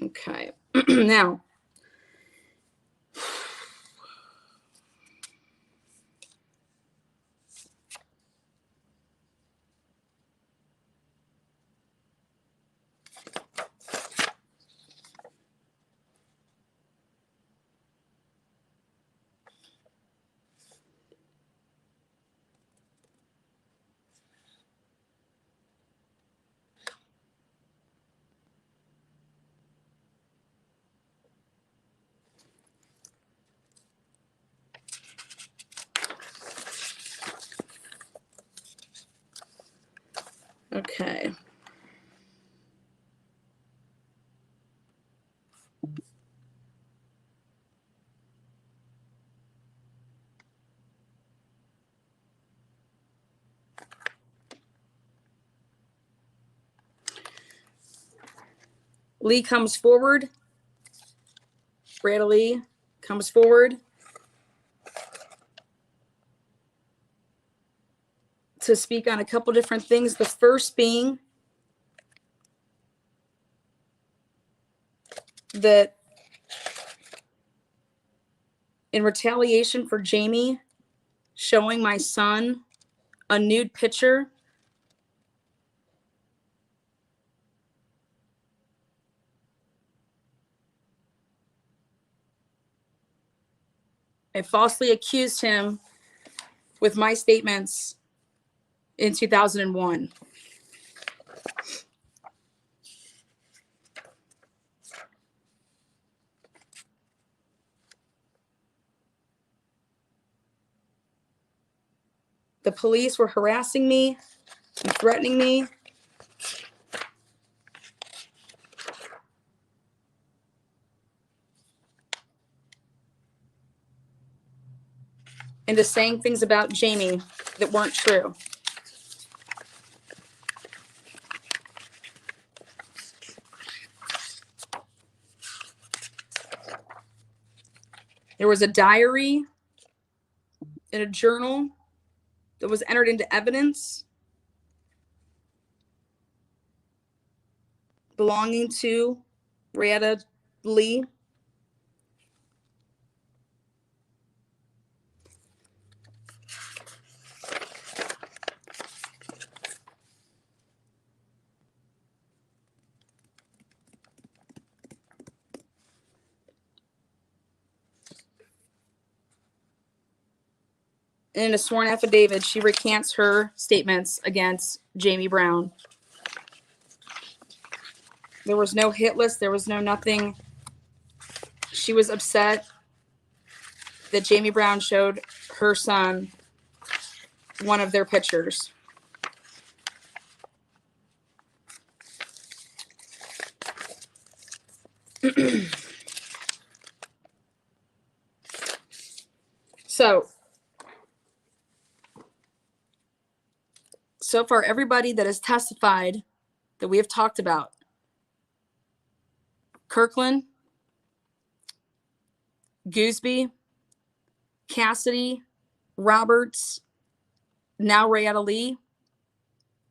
Okay. Now, okay. Lee comes forward. Brad Lee comes forward to speak on a couple different things. The first being that in retaliation for Jamie showing my son a nude picture, I falsely accused him with my statements in 2001. The police were harassing me and threatening me. And just saying things about Jamie that weren't true. There was a diary and a journal that was entered into evidence belonging to Rheta Lee. In a sworn affidavit, she recants her statements against Jamie Brown. There was no hit list. There was no nothing. She was upset that Jamie Brown showed her son one of their pictures. So far, everybody that has testified that we have talked about, Kirkland, Gooseby, Cassidy, Roberts, now Rheta Lee,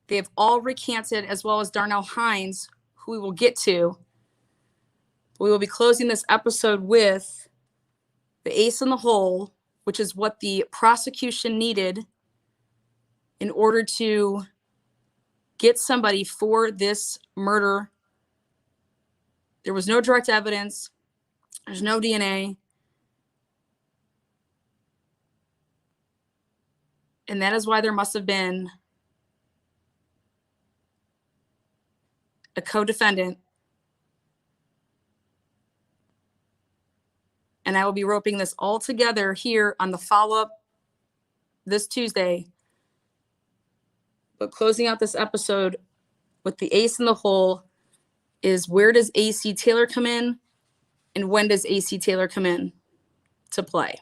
they have all recanted, as well as Darnell Hines, who we will get to. We will be closing this episode with the ace in the hole, which is what the prosecution needed in order to get somebody for this murder. There was no direct evidence. There's no DNA. And that is why there must have been a co-defendant. And I will be roping this all together here on the follow-up this Tuesday. But closing out this episode with the ace in the hole is, where does Acey Taylor come in? And when does Acey Taylor come in to play?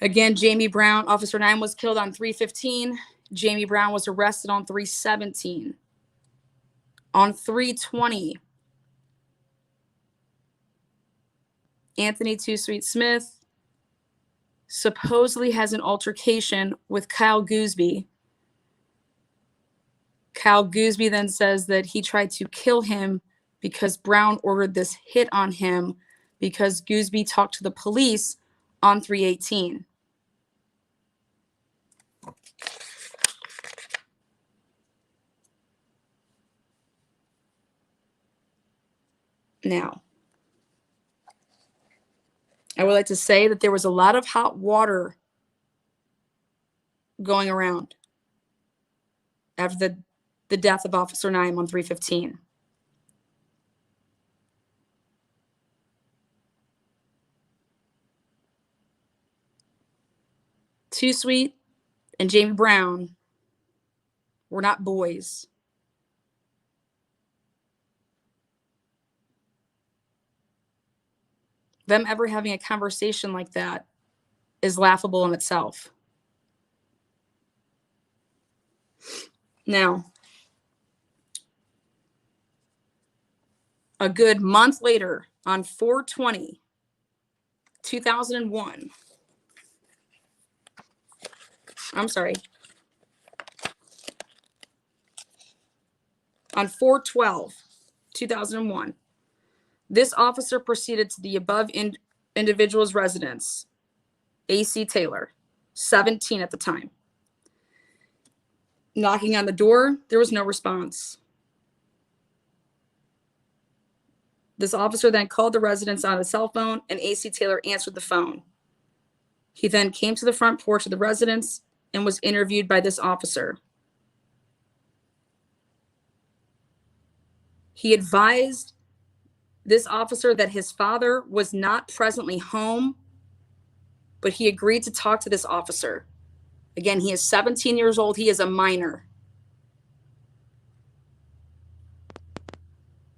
Again, Jamie Brown, Officer 9 was killed on 3/15. Jamie Brown was arrested on 3/17. On 3/20, Anthony Too Sweet Smith supposedly has an altercation with Kyle Gooseby. Kyle Gooseby then says that he tried to kill him because Brown ordered this hit on him because Gooseby talked to the police on 3/18. Now, I would like to say that there was a lot of hot water going around after the death of Officer Naim on 3/15. Too Sweet and Jamie Brown were not boys. Them ever having a conversation like that is laughable in itself. Now, a good month later, on 4/20/2001, I'm sorry, on 4/12/2001, this officer proceeded to the above individual's residence, Acey Taylor, 17 at the time. Knocking on the door, there was no response. This officer then called the residence on a cell phone, and Acey Taylor answered the phone. He then came to the front porch of the residence and was interviewed by this officer. He advised this officer that his father was not presently home, but he agreed to talk to this officer. Again, he is 17 years old. He is a minor.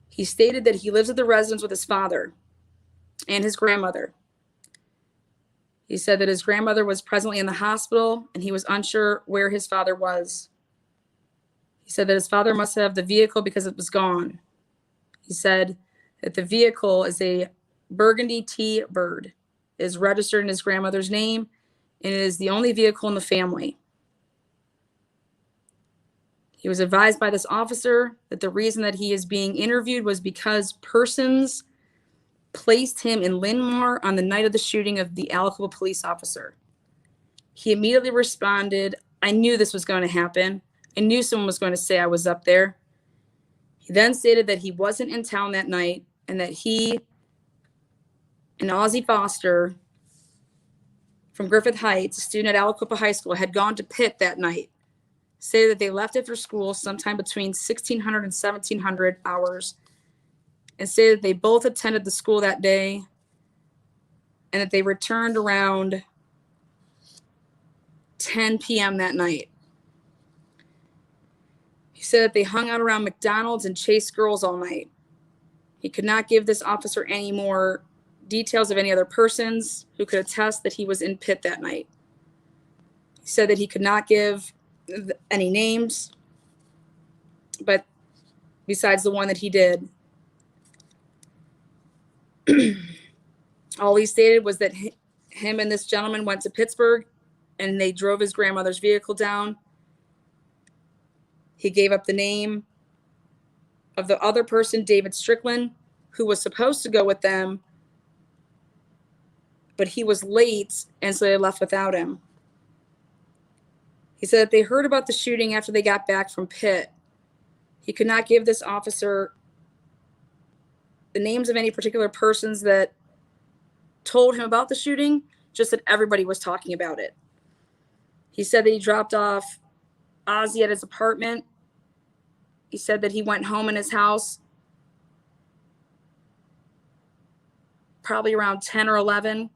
He stated that he lives at the residence with his father and his grandmother. He said that his grandmother was presently in the hospital and he was unsure where his father was. He said that his father must have the vehicle because it was gone. He said that the vehicle is a burgundy T-Bird, is registered in his grandmother's name, and it is the only vehicle in the family. He was advised by this officer that the reason that he is being interviewed was because persons placed him in Linn-Mar on the night of the shooting of the Aliquippa police officer. He immediately responded, "I knew this was going to happen. I knew someone was going to say I was up there." He then stated that he wasn't in town that night and that he and Ozzie Foster from Griffith Heights, a student at Aliquippa High School, had gone to Pitt that night. Say that they left after school sometime between 1600 and 1700 hours, and say that they both attended the school that day and that they returned around 10 p.m. that night. He said that they hung out around McDonald's and chased girls all night. He could not give this officer any more details of any other persons who could attest that he was in Pitt that night. He said that he could not give any names, but besides the one that he did, all he stated was that him and this gentleman went to Pittsburgh and they drove his grandmother's vehicle down. He gave up the name of the other person, David Strickland, who was supposed to go with them, but he was late, and so they left without him. He said that they heard about the shooting after they got back from Pitt. He could not give this officer the names of any particular persons that told him about the shooting, just that everybody was talking about it. He said that he dropped off Ozzie at his apartment. He said that he went home in his house probably around 10 or 11,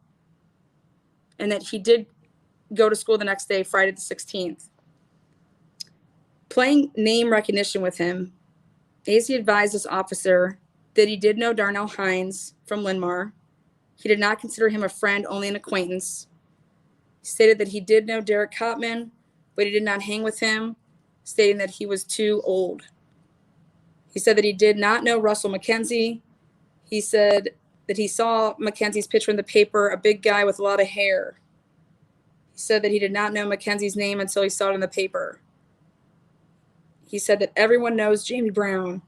and that he did go to school the next day, Friday the 16th. Playing name recognition with him, Acey advised this officer that he did know Darnell Hines from Linn-Mar. He did not consider him a friend, only an acquaintance. He stated that he did know Derek Cotman, but he did not hang with him, stating that he was too old. He said that he did not know Russell McKenzie. He said that he saw McKenzie's picture in the paper, a big guy with a lot of hair. He said that he did not know Mackenzie's name until he saw it in the paper. He said that everyone knows Jamie Brown.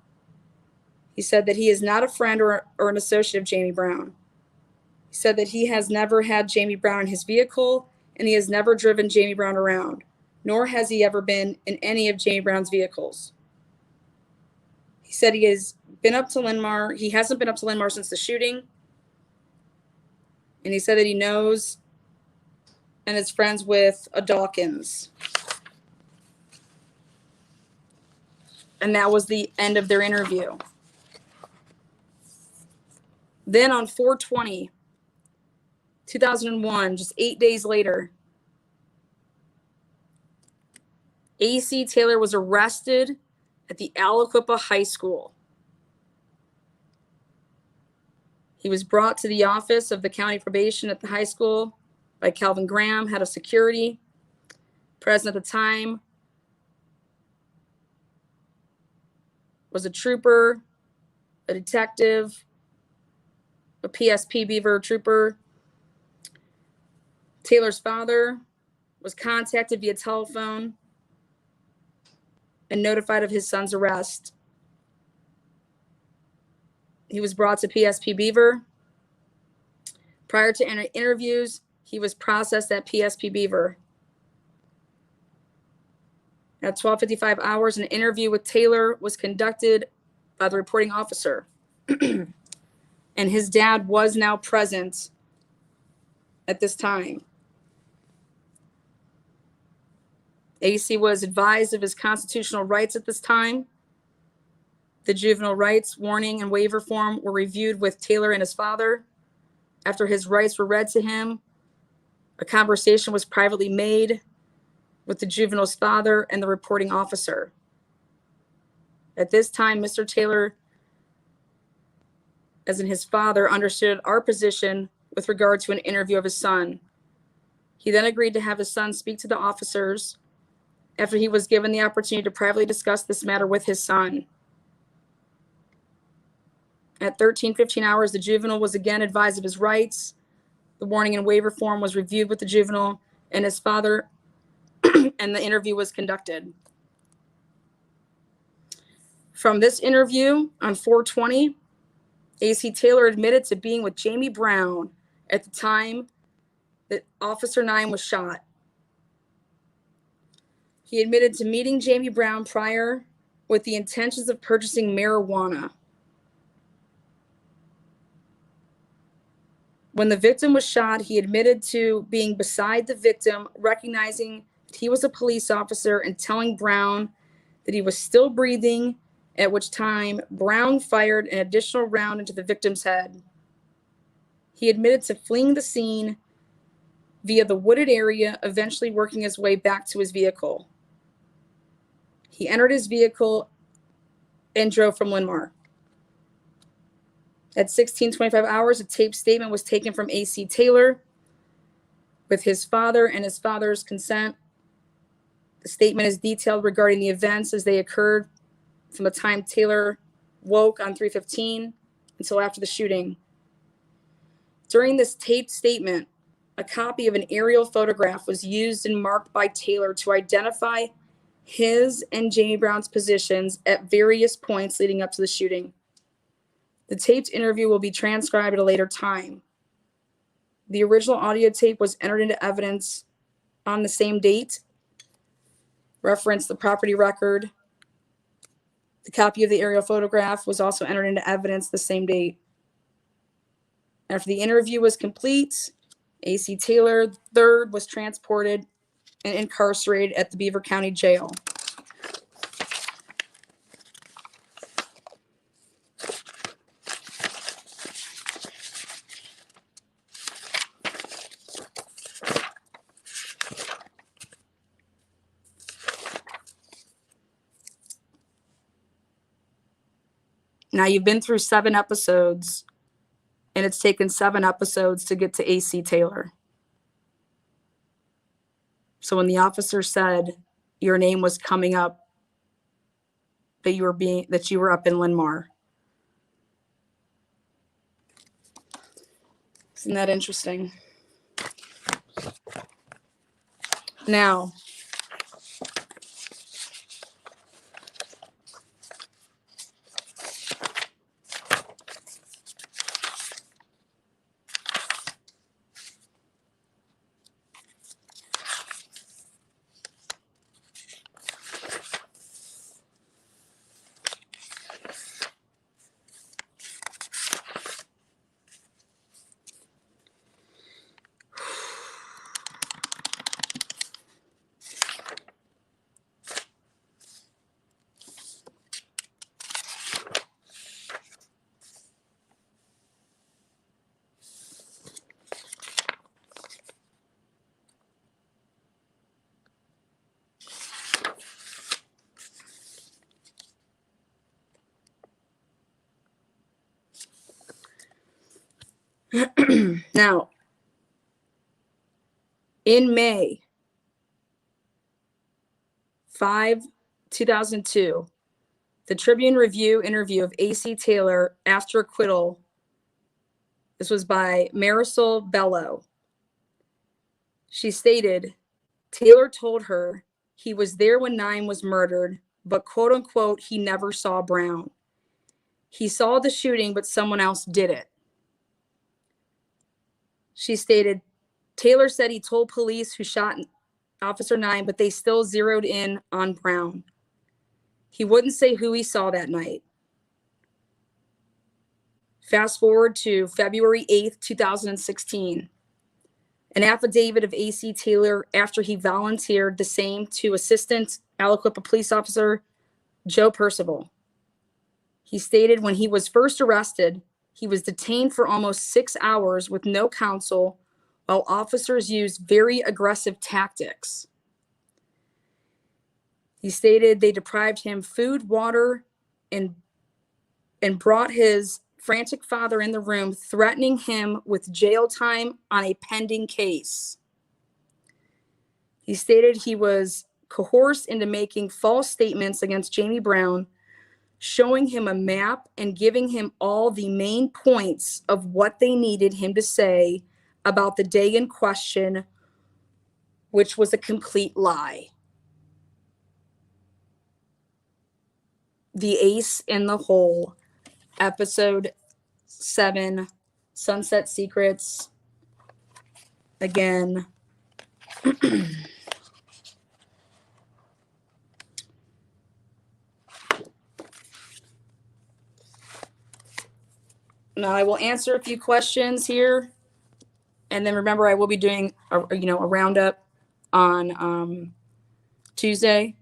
He said that he is not a friend or an associate of Jamie Brown. He said that he has never had Jamie Brown in his vehicle, and he has never driven Jamie Brown around, nor has he ever been in any of Jamie Brown's vehicles. He said he has been up to Linn-Mar. He hasn't been up to Linn-Mar since the shooting. And he said that he knows and is friends with a Dawkins. And that was the end of their interview. Then on 4/20/2001, just 8 days later, Acey Taylor was arrested at the Aliquippa High School. He was brought to the office of the county probation at the high school by Calvin Graham, head of security. Present at the time was a trooper, a detective, a PSP Beaver trooper. Taylor's father was contacted via telephone and notified of his son's arrest. He was brought to PSP Beaver. Prior to interviews, he was processed at PSP Beaver. At 12:55 hours, an interview with Taylor was conducted by the reporting officer. And his dad was now present at this time. Acey was advised of his constitutional rights at this time. The juvenile rights warning and waiver form were reviewed with Taylor and his father. After his rights were read to him, a conversation was privately made with the juvenile's father and the reporting officer. At this time, Mr. Taylor, as in his father, understood our position with regard to an interview of his son. He then agreed to have his son speak to the officers after he was given the opportunity to privately discuss this matter with his son. At 13:15 hours, the juvenile was again advised of his rights. The warning and waiver form was reviewed with the juvenile and his father, and the interview was conducted. From this interview on 4/20, Acey Taylor admitted to being with Jamie Brown at the time that Officer 9 was shot. He admitted to meeting Jamie Brown prior with the intentions of purchasing marijuana. When the victim was shot, he admitted to being beside the victim, recognizing that he was a police officer and telling Brown that he was still breathing, at which time Brown fired an additional round into the victim's head. He admitted to fleeing the scene via the wooded area, eventually working his way back to his vehicle. He entered his vehicle and drove from Linn-Mar. At 16:25 hours, a taped statement was taken from Acey Taylor with his father and his father's consent. The statement is detailed regarding the events as they occurred from the time Taylor woke on 3/15 until after the shooting. During this taped statement, a copy of an aerial photograph was used and marked by Taylor to identify his and Jamie Brown's positions at various points leading up to the shooting. The taped interview will be transcribed at a later time. The original audio tape was entered into evidence on the same date. Reference the property record. The copy of the aerial photograph was also entered into evidence the same date. After the interview was complete, Acey Taylor III was transported and incarcerated at the Beaver County Jail. Now, you've been through 7 episodes, and it's taken 7 episodes to get to Acey Taylor. So when the officer said your name was coming up, that you were up in Linn-Mar. Isn't that interesting? Now, now, in May 5, 2002, the Tribune Review interview of Acey Taylor after acquittal. This was by Marisol Bello. She stated, Taylor told her he was there when 9 was murdered, but quote unquote, he never saw Brown. He saw the shooting, but someone else did it. She stated, Taylor said he told police who shot Officer 9, but they still zeroed in on Brown. He wouldn't say who he saw that night. Fast forward to February 8th, 2016. An affidavit of Acey Taylor after he volunteered the same to Assistant Aliquippa Police Officer Joe Percival. He stated when he was first arrested, he was detained for almost 6 hours with no counsel while officers used very aggressive tactics. He stated they deprived him food, water, and brought his frantic father in the room, threatening him with jail time on a pending case. He stated he was coerced into making false statements against Jamie Brown, showing him a map and giving him all the main points of what they needed him to say about the day in question, which was a complete lie. The Ace in the Hole, episode 7, Sunset Secrets. Again, now I will answer a few questions here, and then remember I will be doing a roundup on Tuesday.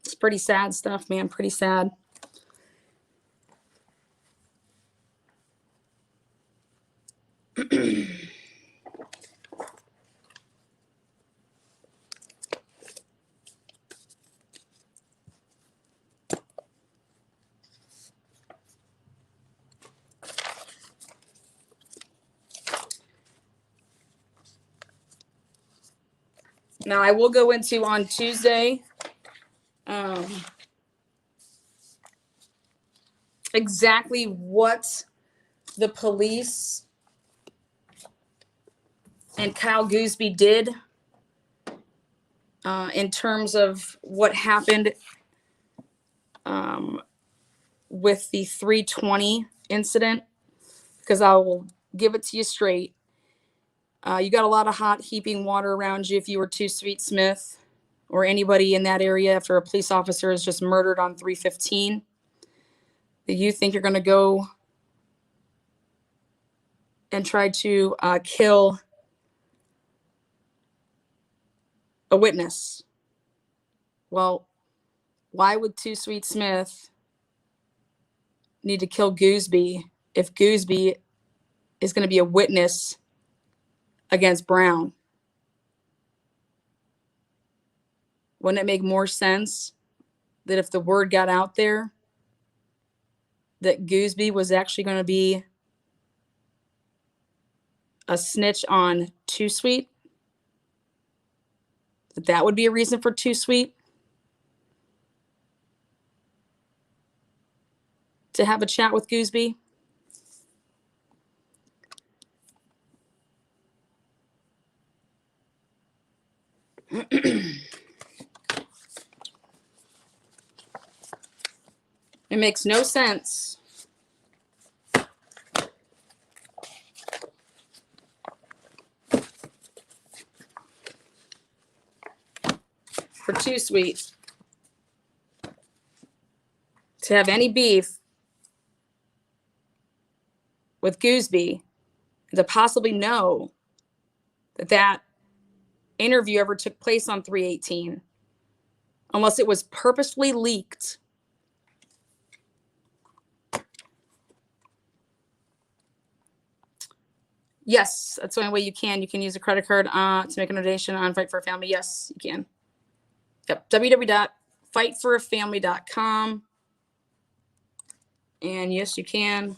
It's pretty sad stuff, man. Pretty sad. Now I will go into on Tuesday exactly what the police and Kyle Gooseby did in terms of what happened with the 320 incident, because I will give it to you straight. You got a lot of hot heaping water around you if you were 2 Street Smith or anybody in that area after a police officer is just murdered on 315. That you think you're going to go and try to kill a witness. Well, why would Too Sweet Smith need to kill Gooseby if Gooseby is going to be a witness against Brown? Wouldn't it make more sense that if the word got out there that Gooseby was actually going to be a snitch on Too Sweet, that would be a reason for Too Sweet to have a chat with Gooseby? It makes no sense. For Too Sweet to have any beef with Gooseby and to possibly know that that interview ever took place on 3/18, unless it was purposefully leaked. Yes, that's the only way you can. You can use a credit card to make a donation on Fight for a Family. Yes, you can. Yep, www.fightforafamily.com. And yes, you can.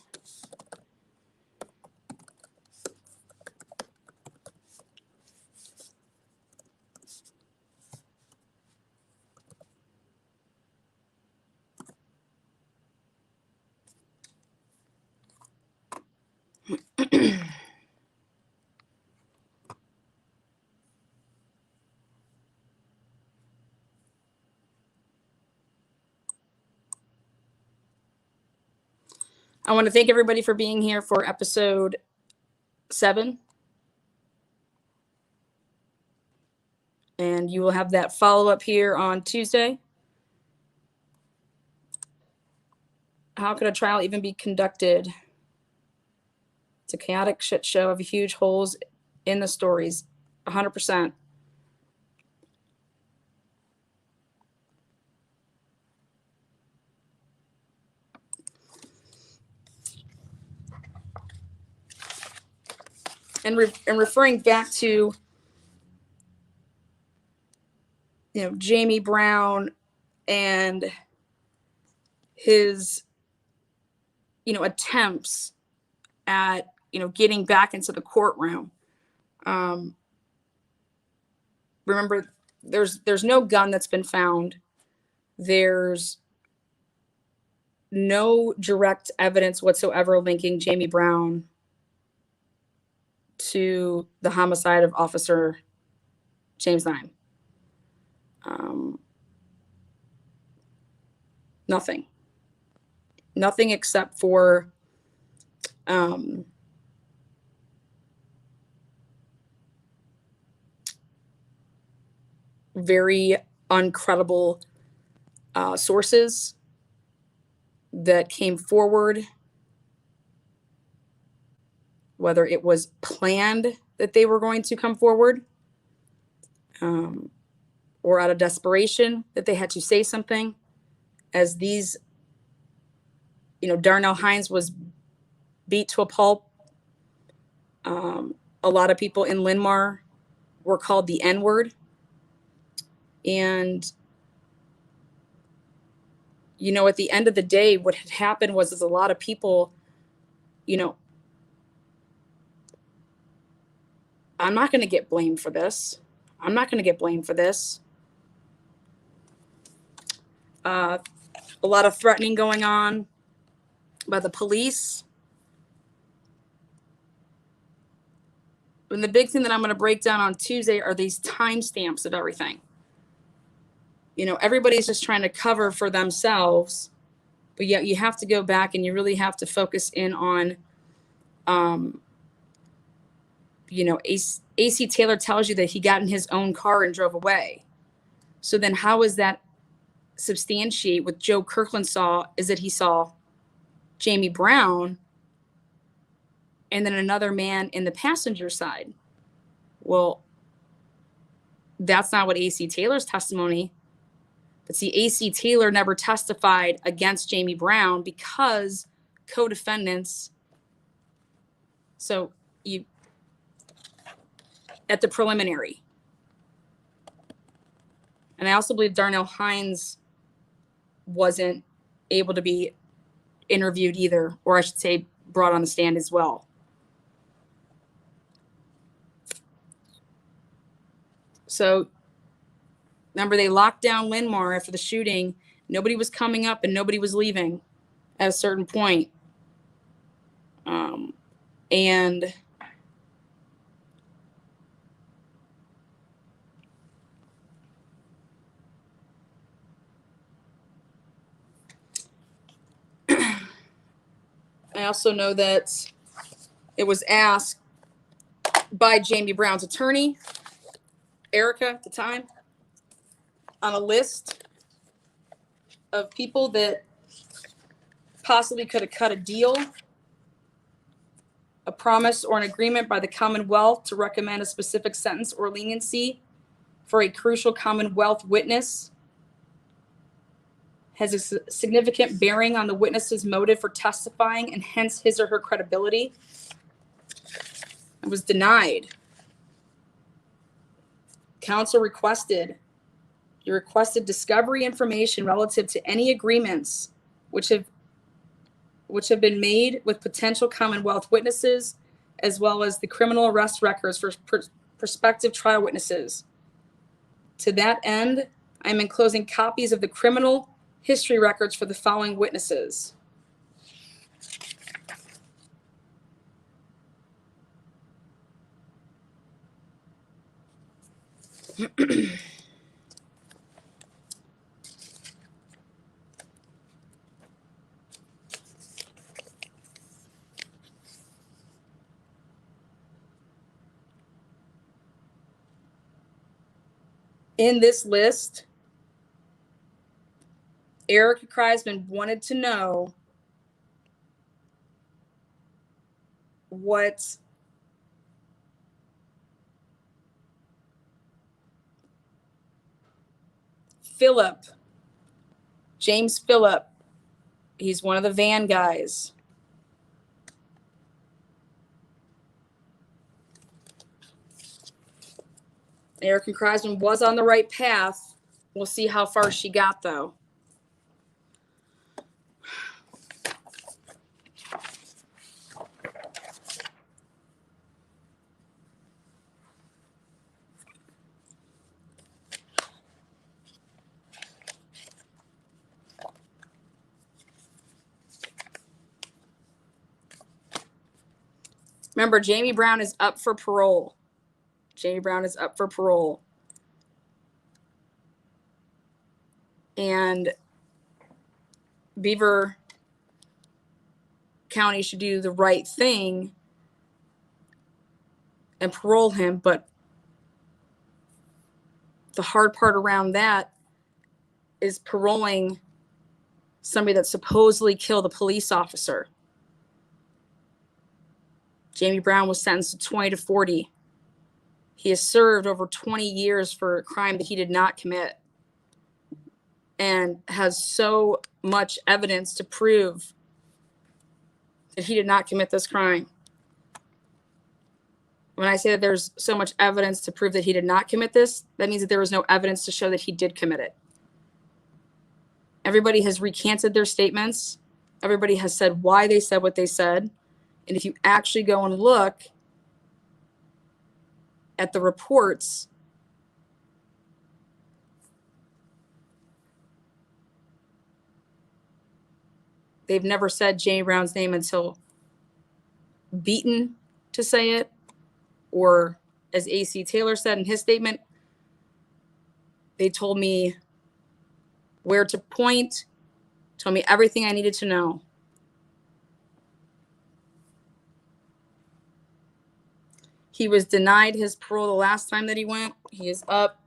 I want to thank everybody for being here for episode 7. And you will have that follow-up here on Tuesday. How could a trial even be conducted? It's a chaotic shit show of huge holes in the stories. 100%. And referring back to, Jamie Brown and his, attempts at, getting back into the courtroom. Remember, there's no gun that's been found. There's no direct evidence whatsoever linking Jamie Brown to the homicide of Officer James Nine. Nothing except for very uncredible sources that came forward, whether it was planned that they were going to come forward, or out of desperation that they had to say something, as these, Darnell Hines was beat to a pulp. A lot of people in Linmar were called the N-word. And, at the end of the day, what had happened was a lot of people, I'm not going to get blamed for this. I'm not going to get blamed for this. A lot of threatening going on by the police. And the big thing that I'm going to break down on Tuesday are these timestamps of everything. Everybody's just trying to cover for themselves, but yet you have to go back and you really have to focus in on, Acey Taylor tells you that he got in his own car and drove away. So then how is that substantiate what Joe Kirkland saw is that he saw Jamie Brown and then another man in the passenger side? Well, that's not what Acey Taylor's testimony But see, Acey Taylor never testified against Jamie Brown because co-defendants. So you, at the preliminary. And I also believe Darnell Hines wasn't able to be interviewed either, or I should say brought on the stand as well. So remember, they locked down Linmar after the shooting. Nobody was coming up and nobody was leaving at a certain point. And I also know that it was asked by Jamie Brown's attorney, Erica at the time, on a list of people that possibly could have cut a deal, a promise, or an agreement by the Commonwealth to recommend a specific sentence or leniency for a crucial Commonwealth witness, has a significant bearing on the witness's motive for testifying and hence his or her credibility. It was denied. Counsel requested discovery information relative to any agreements which have been made with potential Commonwealth witnesses, as well as the criminal arrest records for prospective trial witnesses. To that end, I am enclosing copies of the criminal history records for the following witnesses. In this list, Erica Kreisman wanted to know what James Phillip, he's one of the van guys. Erica Kreisman was on the right path. We'll see how far she got, though. Remember, Jamie Brown is up for parole. Jamie Brown is up for parole. And Beaver County should do the right thing and parole him. But the hard part around that is paroling somebody that supposedly killed a police officer. Jamie Brown was sentenced to 20 to 40. He has served over 20 years for a crime that he did not commit and has so much evidence to prove that he did not commit this crime. When I say that there's so much evidence to prove that he did not commit this, that means that there was no evidence to show that he did commit it. Everybody has recanted their statements. Everybody has said why they said what they said. And if you actually go and look at the reports, they've never said Jamie Brown's name until beaten to say it, or as Acey Taylor said in his statement, they told me where to point, told me everything I needed to know. He was denied his parole the last time that he went. He is up.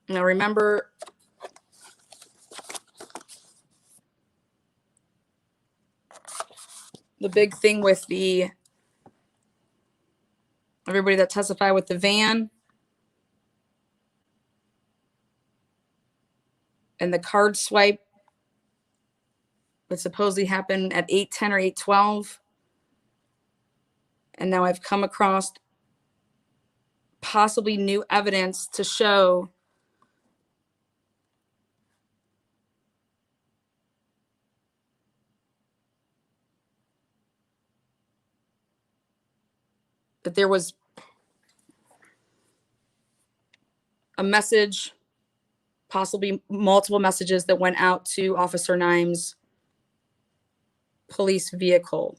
Now remember, the big thing with everybody that testified with the van and the card swipe that supposedly happened at 8:10 or 8:12. And now I've come across possibly new evidence to show that there was a message, possibly multiple messages that went out to Officer Nimes' police vehicle,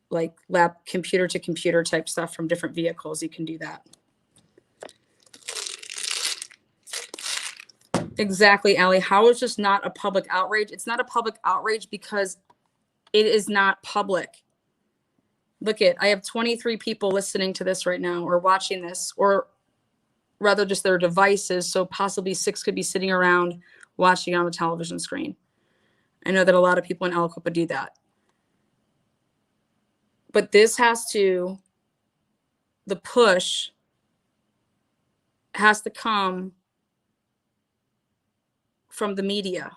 like lab computer to computer type stuff from different vehicles. You can do that. Exactly, Allie. How is this not a public outrage? It's not a public outrage because it is not public. Look at, I have 23 people listening to this right now or watching this, or rather just their devices. So possibly 6 could be sitting around watching on the television screen. I know that a lot of people in Aliquippa do that. But this the push has to come from the media.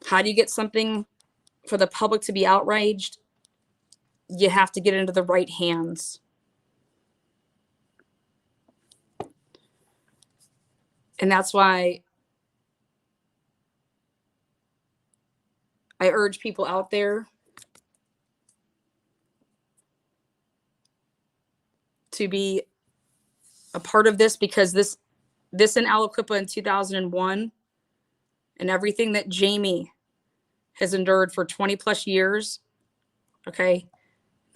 How do you get something for the public to be outraged? You have to get into the right hands. And that's why I urge people out there to be a part of this, because this in Aliquippa in 2001 and everything that Jamie has endured for 20 plus years, okay,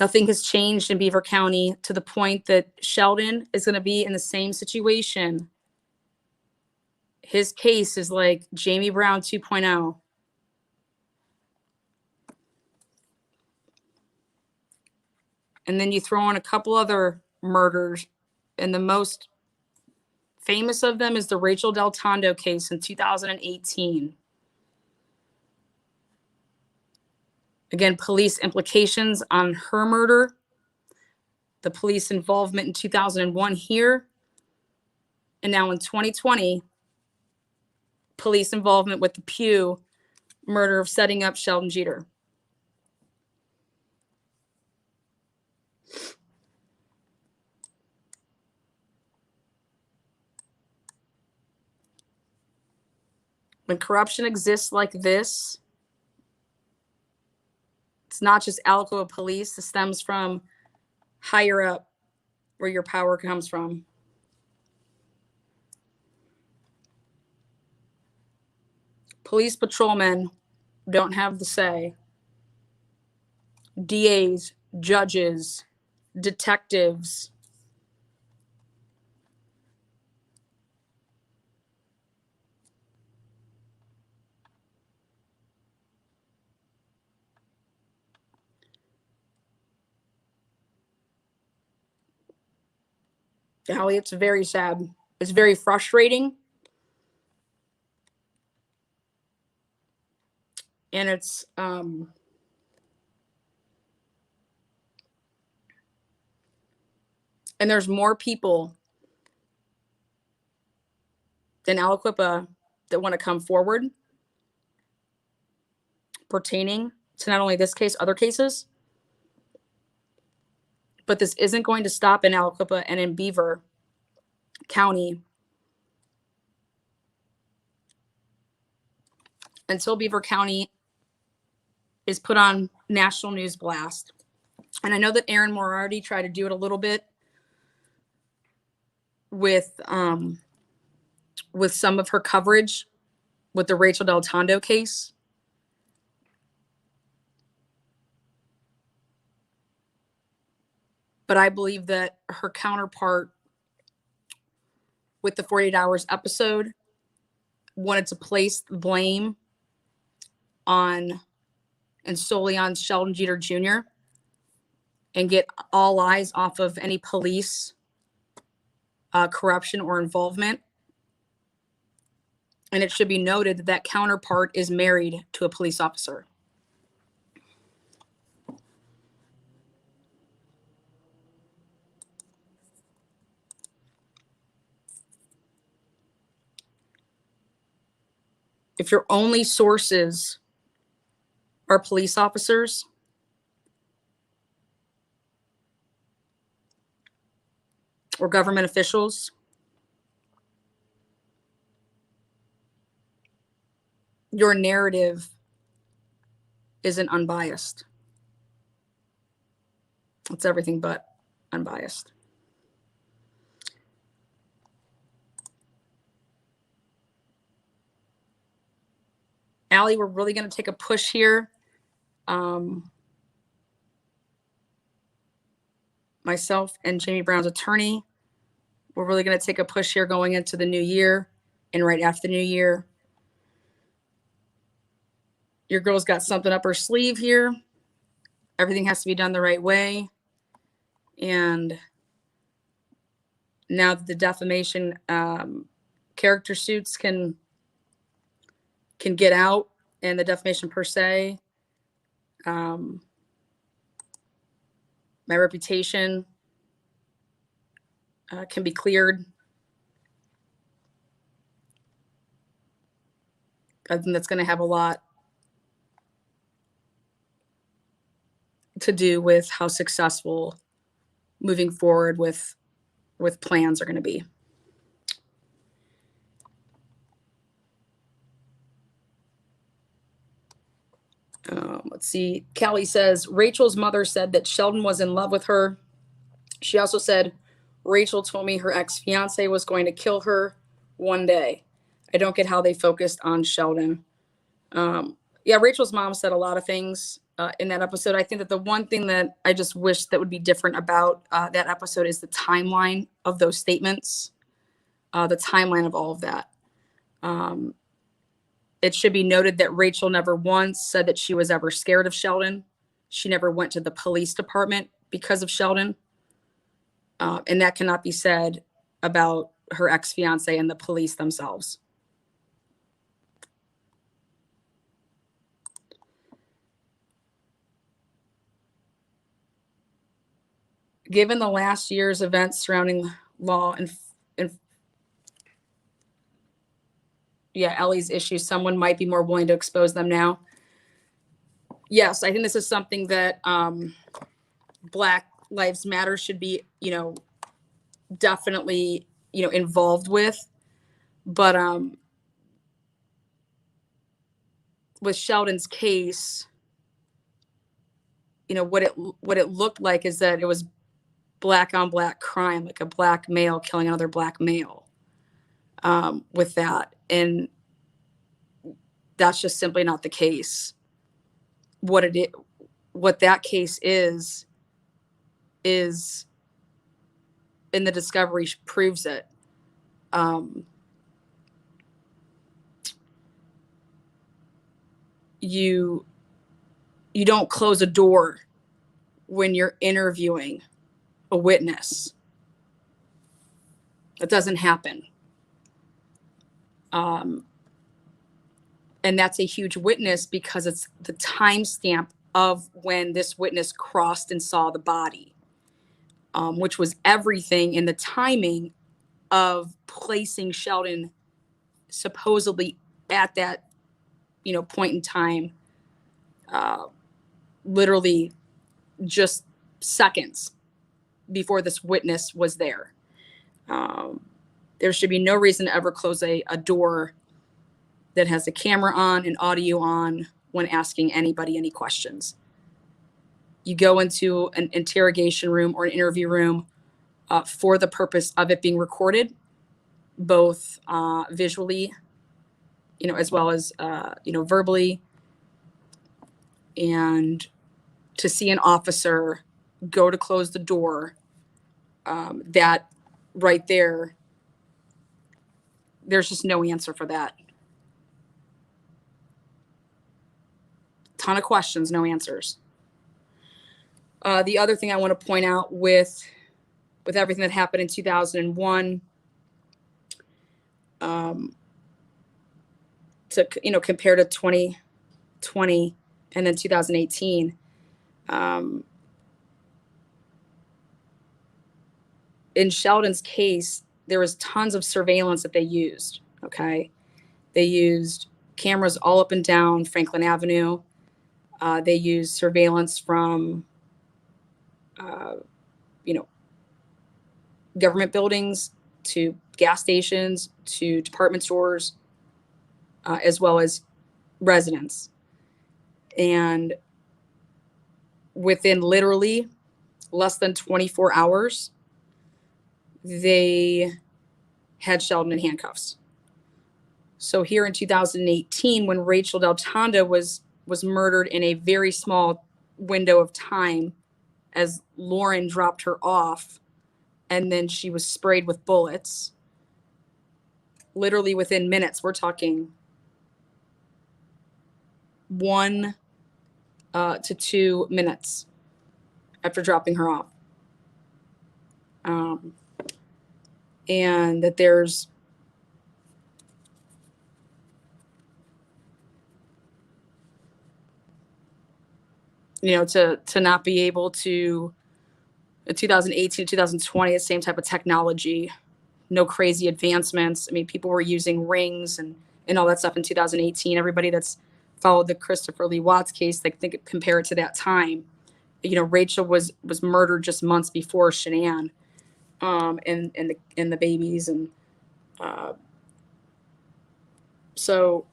nothing has changed in Beaver County to the point that Sheldon is going to be in the same situation. His case is like Jamie Brown 2.0. And then you throw in a couple other murders, and the most famous of them is the Rachel Del Tondo case in 2018. Again, police implications on her murder, the police involvement in 2001 here, and now in 2020, police involvement with the Pew murder of setting up Sheldon Jeter. When corruption exists like this, it's not just Aliquippa police. This stems from higher up, where your power comes from. Police patrolmen don't have the say. DAs, judges, detectives. Allie, it's very sad. It's very frustrating. And it's and there's more people than Aliquippa that want to come forward pertaining to not only this case, other cases. But this isn't going to stop in Aliquippa and in Beaver County until Beaver County is put on national news blast. And I know that Erin Moriarty tried to do it a little bit with some of her coverage with the Rachel Del Tondo case. But I believe that her counterpart with the 48 Hours episode wanted to place the blame on and solely on Sheldon Jeter Jr. and get all eyes off of any police corruption or involvement. And it should be noted that that counterpart is married to a police officer. If your only sources are police officers, or government officials, your narrative isn't unbiased. It's everything but unbiased. Allie, we're really going to take a push here. Myself and Jamie Brown's attorney, we're really going to take a push here going into the new year and right after the new year. Your girl's got something up her sleeve here. Everything has to be done the right way. And now that the defamation character suits can get out, and the defamation per se, my reputation can be cleared. I think that's going to have a lot to do with how successful moving forward with plans are going to be. Let's see. Callie says, Rachel's mother said that Sheldon was in love with her. She also said, Rachel told me her ex-fiance was going to kill her one day. I don't get how they focused on Sheldon. Yeah, Rachel's mom said a lot of things in that episode. I think that the one thing that I just wish that would be different about that episode is the timeline of those statements, the timeline of all of that. It should be noted that Rachel never once said that she was ever scared of Sheldon. She never went to the police department because of Sheldon. And that cannot be said about her ex-fiance and the police themselves. Given the last year's events surrounding law and Ellie's issues, someone might be more willing to expose them now. Yes, I think this is something that Black Lives Matter should be, definitely, involved with. But with Sheldon's case, what it looked like is that it was Black on Black crime, like a Black male killing another Black male with that. And that's just simply not the case. What that case is in the discovery proves it. You don't close a door when you're interviewing a witness. That doesn't happen. And that's a huge witness because it's the timestamp of when this witness crossed and saw the body, which was everything in the timing of placing Sheldon supposedly at that, point in time, literally just seconds before this witness was there. There should be no reason to ever close a door that has a camera on and audio on when asking anybody any questions. You go into an interrogation room or an interview room for the purpose of it being recorded, both visually, as well as, verbally. And to see an officer go to close the door, that right there, there's just no answer for that. Ton of questions, no answers. The other thing I want to point out with everything that happened in 2001, to compare to 2020 and then 2018, in Sheldon's case, there was tons of surveillance that they used. Okay, they used cameras all up and down Franklin Avenue. They used surveillance from, government buildings to gas stations to department stores, as well as residents. And within literally less than 24 hours, they had Sheldon in handcuffs. So here in 2018, when Rachel Del Tondo was murdered in a very small window of time, as Lauren dropped her off, and then she was sprayed with bullets, literally within minutes, we're talking 1 to 2 minutes after dropping her off. And that there's to not be able to, in 2018 2020, the same type of technology, no crazy advancements. I mean, people were using rings and all that stuff in 2018. Everybody that's followed the Christopher Lee Watts case, they think compare it to that time. Rachel was murdered just months before Shanann, and the babies, and so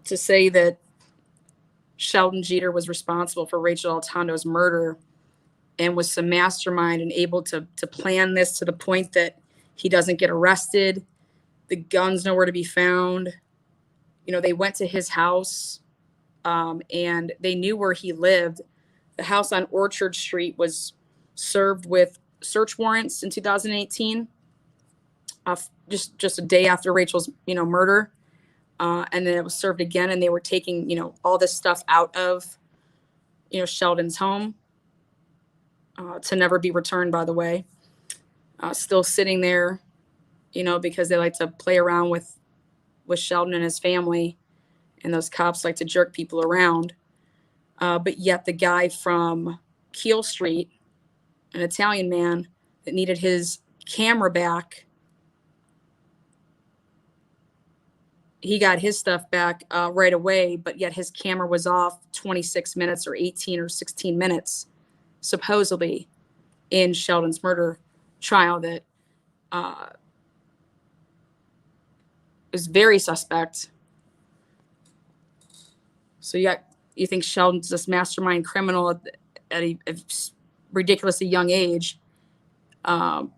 to say that Sheldon Jeter was responsible for Rachel Del Tondo's murder and was some mastermind and able to plan this to the point that he doesn't get arrested, the gun's nowhere to be found. They went to his house, and they knew where he lived. The house on Orchard Street was served with search warrants in 2018, just a day after Rachel's murder, and then it was served again, and they were taking all this stuff out of Sheldon's home, to never be returned, by the way, still sitting there, because they like to play around with Sheldon and his family, and those cops like to jerk people around. But yet the guy from Keel Street, an Italian man that needed his camera back, he got his stuff back right away, but yet his camera was off 26 minutes or 18 or 16 minutes, supposedly, in Sheldon's murder trial, that is very suspect. So you think Sheldon's this mastermind criminal at a ridiculously young age, and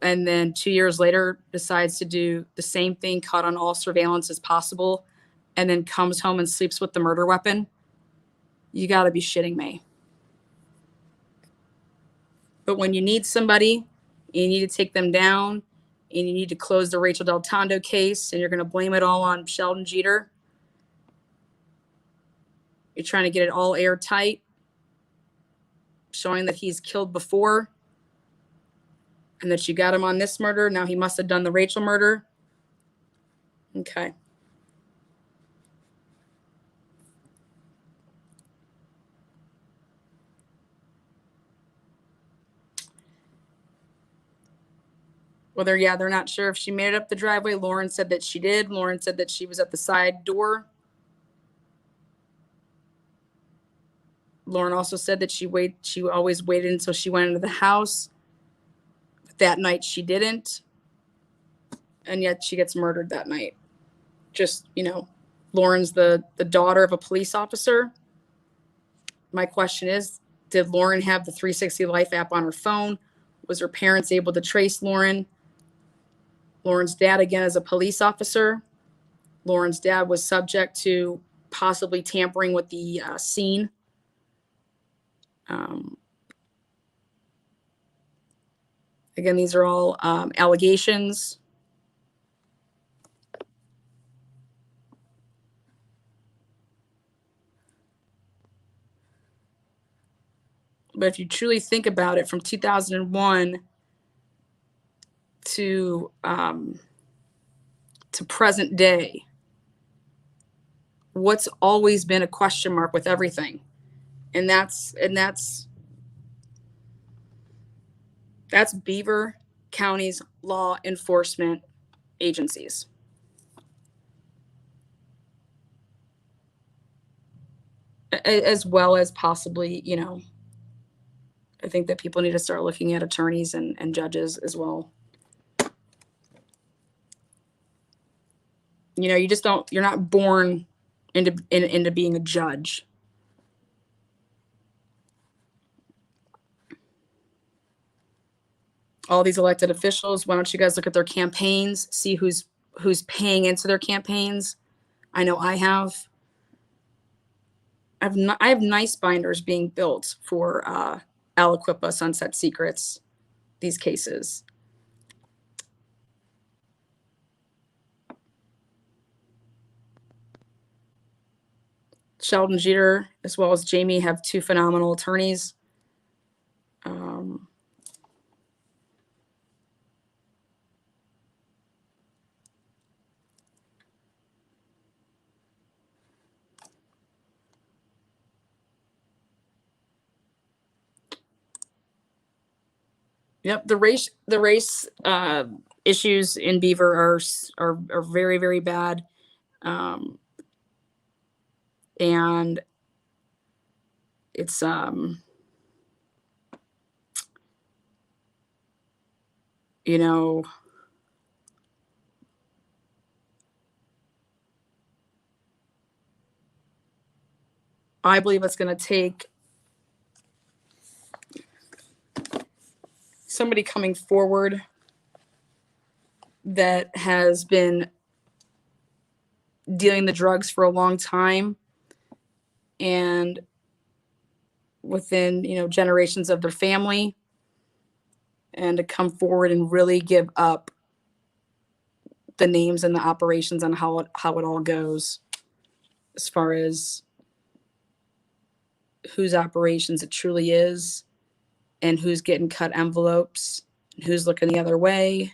then 2 years later decides to do the same thing, caught on all surveillance as possible, and then comes home and sleeps with the murder weapon? You got to be shitting me. But when you need somebody, you need to take them down, and you need to close the Rachel Del Tondo case, and you're going to blame it all on Sheldon Jeter. You're trying to get it all airtight, showing that he's killed before and that you got him on this murder. Now he must have done the Rachel murder. Okay. Well, they're not sure if she made it up the driveway. Lauren said that she did. Lauren said that she was at the side door. Lauren also said that she always waited until she went into the house. But that night she didn't. And yet she gets murdered that night. Just, Lauren's the daughter of a police officer. My question is, did Lauren have the 360 Life app on her phone? Was her parents able to trace Lauren? Lauren's dad, again, is a police officer. Lauren's dad was subject to possibly tampering with the scene. Again, these are all allegations. But if you truly think about it, from 2001 to present day, what's always been a question mark with everything? And that's Beaver County's law enforcement agencies. As well as possibly, you know, I think that people need to start looking at attorneys and judges as well. You know, you're not born into being a judge. All these elected officials, why don't you guys look at their campaigns, see who's paying into their campaigns? I know I have. I have nice binders being built for Aliquippa, Sunset Secrets, these cases. Sheldon Jeter, as well as Jamie, have two phenomenal attorneys. Yep, the race issues in Beaver are very, very bad, and it's you know, I believe it's going to take somebody coming forward that has been dealing the drugs for a long time and within, you know, generations of their family, and to come forward and really give up the names and the operations on how it all goes, as far as whose operations it truly is and who's getting cut envelopes and who's looking the other way.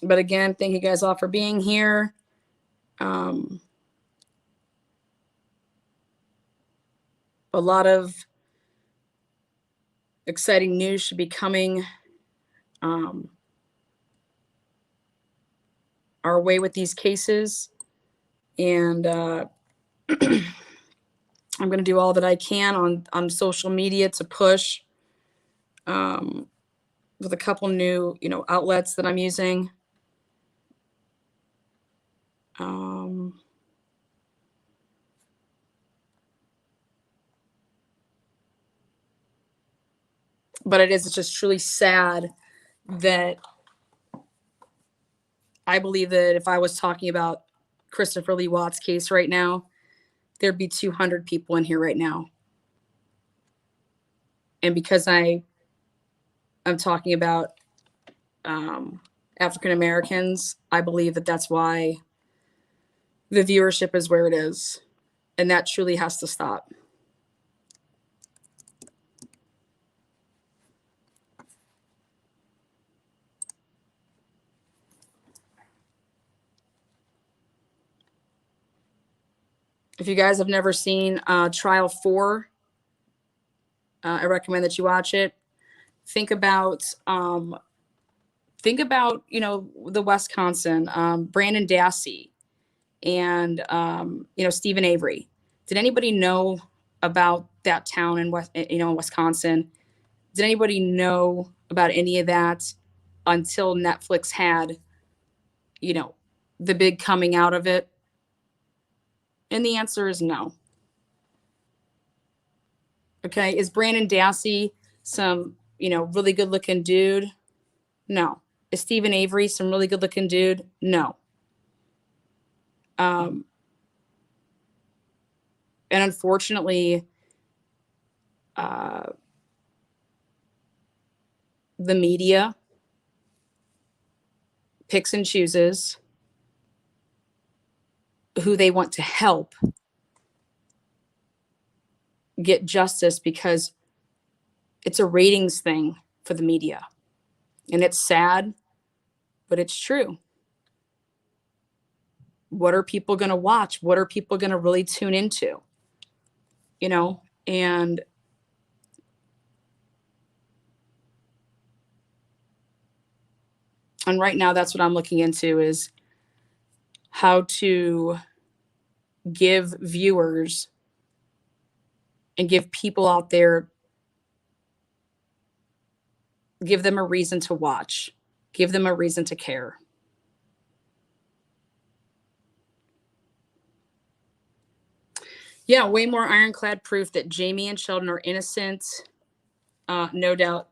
But again, thank you guys all for being here. A lot of exciting news should be coming our way with these cases. And I'm going to do all that I can on social media to push with a couple new, you know, outlets that I'm using. But it's just truly sad that I believe that if I was talking about Christopher Lee Watt's case right now, there'd be 200 people in here right now. And because I'm talking about African Americans, I believe that that's why the viewership is where it is. And that truly has to stop. If you guys have never seen Trial 4, I recommend that you watch it. Think about, you know, the Wisconsin, Brandon Dassey, and, you know, Stephen Avery. Did anybody know about that town in Wisconsin? Did anybody know about any of that until Netflix had, you know, the big coming out of it? And the answer is no. Okay. Is Brandon Dassey some, you know, really good looking dude? No. Is Stephen Avery some really good looking dude? No. And unfortunately, the media picks and chooses who they want to help get justice because it's a ratings thing for the media. And it's sad, but it's true. What are people going to watch? What are people going to really tune into? You know, and right now that's what I'm looking into, is how to give viewers and give people out there, give them a reason to watch, give them a reason to care. Yeah, way more ironclad proof that Jamie and Sheldon are innocent, no doubt,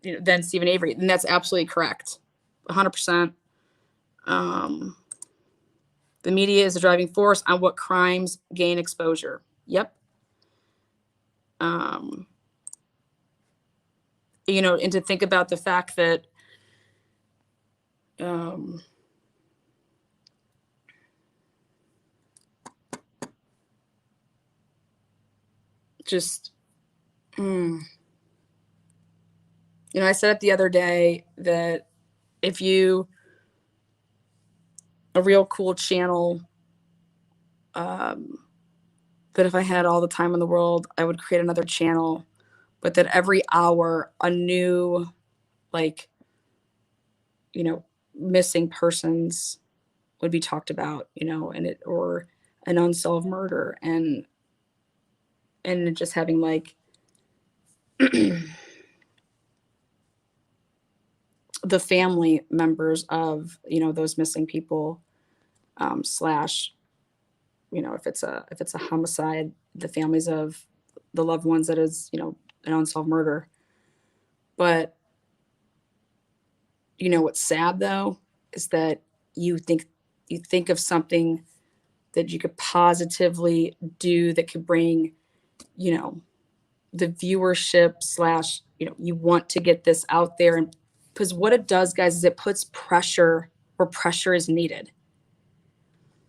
than Stephen Avery. And that's absolutely correct. 100%. The media is a driving force on what crimes gain exposure. Yep. And to think about the fact that I said it the other day that a real cool channel, that if I had all the time in the world, I would create another channel, but that every hour a new, missing persons would be talked about, or an unsolved murder, and just having the family members of, those missing people, slash, if it's a homicide, the families of the loved ones that is, an unsolved murder. But what's sad though is that you think of something that you could positively do that could bring, the viewership slash, you want to get this out there. And because what it does, guys, is it puts pressure where pressure is needed.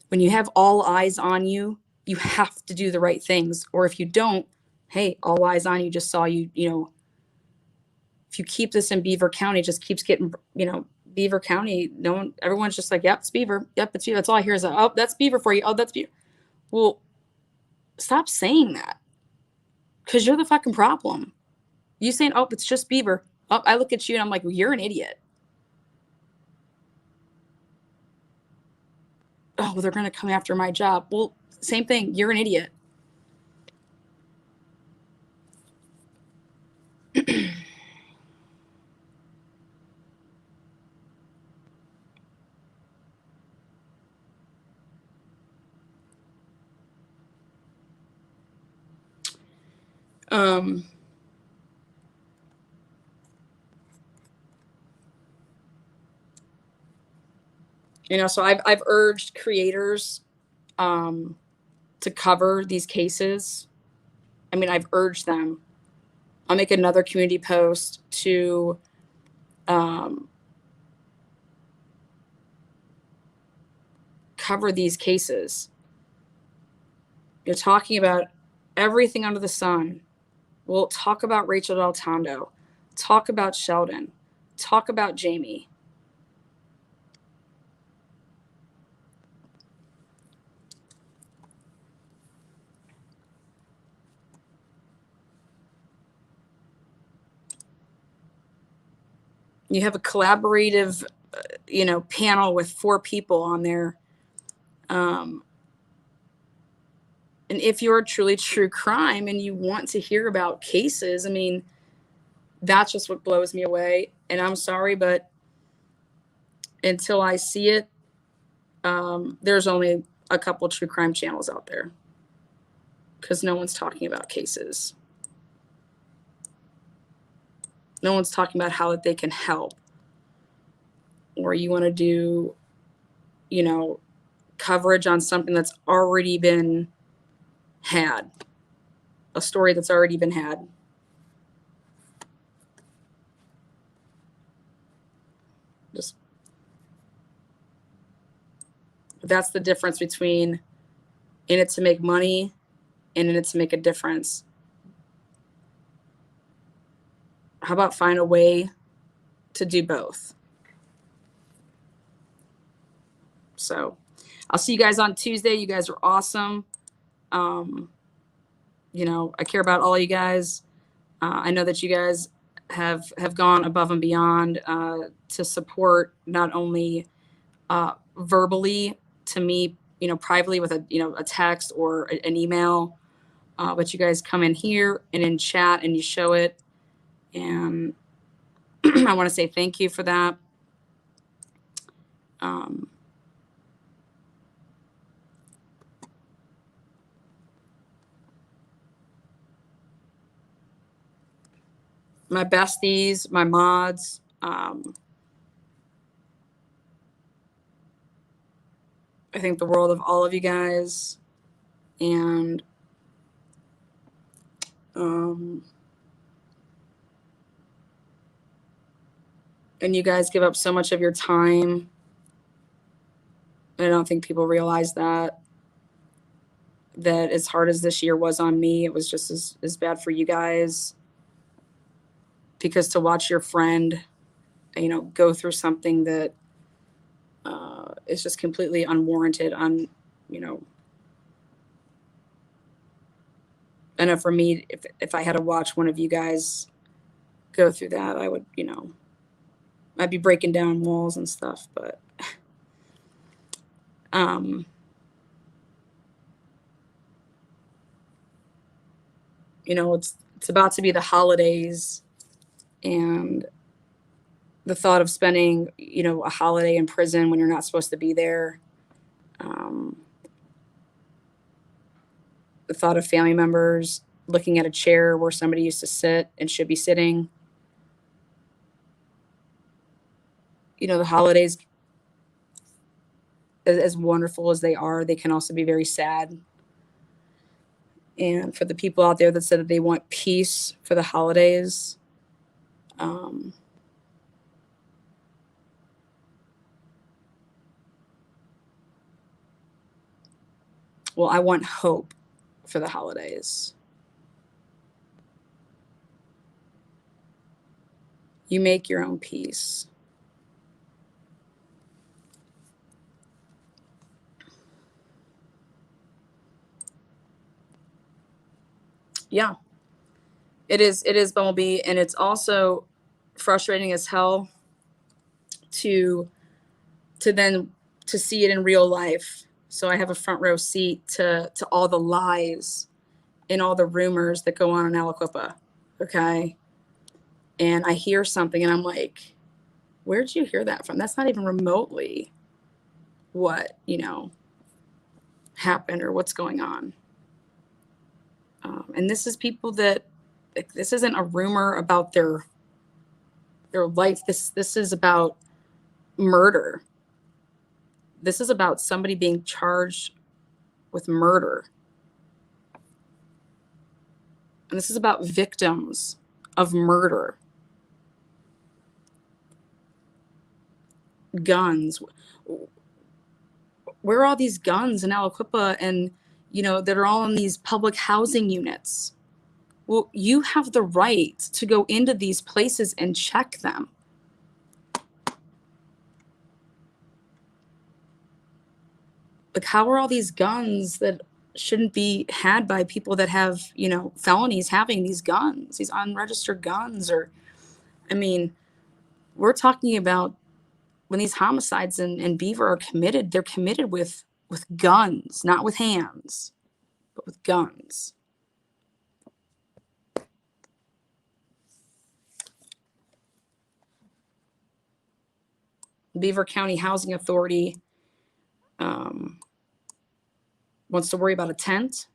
When you have all eyes on you, you have to do the right things. Or if you don't, hey, all eyes on you just saw you, if you keep this in Beaver County, it just keeps getting, Beaver County, everyone's just like, yep, it's Beaver. Yep, it's Beaver. That's all I hear is, oh, that's Beaver for you. Oh, that's Beaver. Well, stop saying that, because you're the fucking problem. You saying, oh, it's just Beaver. Oh, I look at you and I'm like, well, you're an idiot. Oh, well, they're going to come after my job. Well, same thing. You're an idiot. So I've urged creators to cover these cases. I mean, I've urged them. I'll make another community post to cover these cases. You're talking about everything under the sun. We'll talk about Rachel Del Tondo, talk about Sheldon, talk about Jamie. You have a collaborative, panel with 4 people on there. And if you're truly true crime and you want to hear about cases, I mean, that's just what blows me away. And I'm sorry, but until I see it, there's only a couple true crime channels out there, because no one's talking about cases. No one's talking about how they can help. Or you want to do, coverage on something that's already been had, a story that's already been had. That's the difference between in it to make money and in it to make a difference. How about find a way to do both? So I'll see you guys on Tuesday. You guys are awesome. You know, I care about all you guys. I know that you guys have gone above and beyond to support not only verbally to me, you know, privately with a text or an email, but you guys come in here and in chat and you show it, and I want to say thank you for that. My besties, my mods, I think the world of all of you guys, and you guys give up so much of your time. I don't think people realize that as hard as this year was on me, it was just as bad for you guys, because to watch your friend, you know, go through something that is just completely unwarranted, you know. I know for me, if I had to watch one of you guys go through that, I would, you know, I'd be breaking down walls and stuff, but you know, it's about to be the holidays, and the thought of spending, you know, a holiday in prison when you're not supposed to be there, the thought of family members looking at a chair where somebody used to sit and should be sitting. You know, the holidays, as wonderful as they are, they can also be very sad. And for the people out there that said that they want peace for the holidays, well, I want hope for the holidays. You make your own peace. Yeah, it is Bumblebee, and it's also frustrating as hell to then to see it in real life. So I have a front row seat to all the lies and all the rumors that go on in Aliquippa. Okay. And I hear something and I'm like, where'd you hear that from? That's not even remotely what, you know, happened or what's going on. And this is people that, like, this isn't a rumor about their life. This is about murder. This is about somebody being charged with murder. And this is about victims of murder. Guns. Where are all these guns in Aliquippa, and, you know, that are all in these public housing units? Well, you have the right to go into these places and check them. Like, how are all these guns that shouldn't be had by people that have, you know, felonies having these guns, these unregistered guns? Or, I mean, we're talking about when these homicides in Beaver are committed, they're committed with guns, not with hands, but with guns. Beaver County Housing Authority wants to worry about a tent.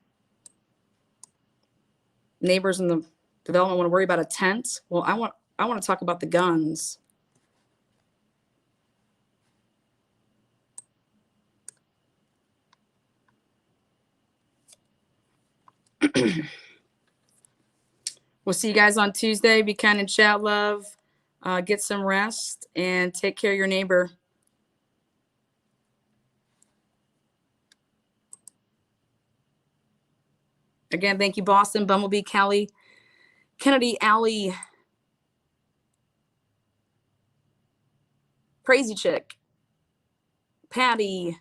Neighbors in the development want to worry about a tent. Well, I want to talk about the guns. We'll see you guys on Tuesday. Be kind and chat, love. Get some rest and take care of your neighbor. Again, thank you, Boston, Bumblebee, Callie, Kennedy, Allie, Crazy Chick, Patty,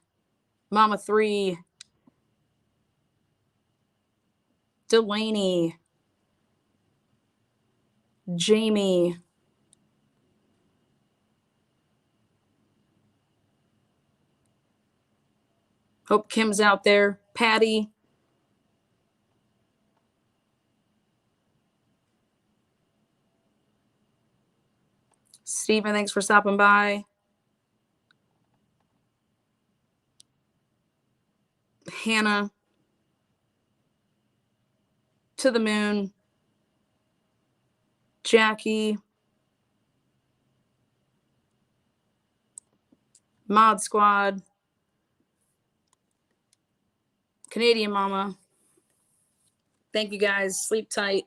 Mama 3, Delaney, Jamie, hope Kim's out there, Patty, Stephen, thanks for stopping by. Hannah, To the Moon, Jackie, Mod Squad, Canadian Mama. Thank you guys. Sleep tight.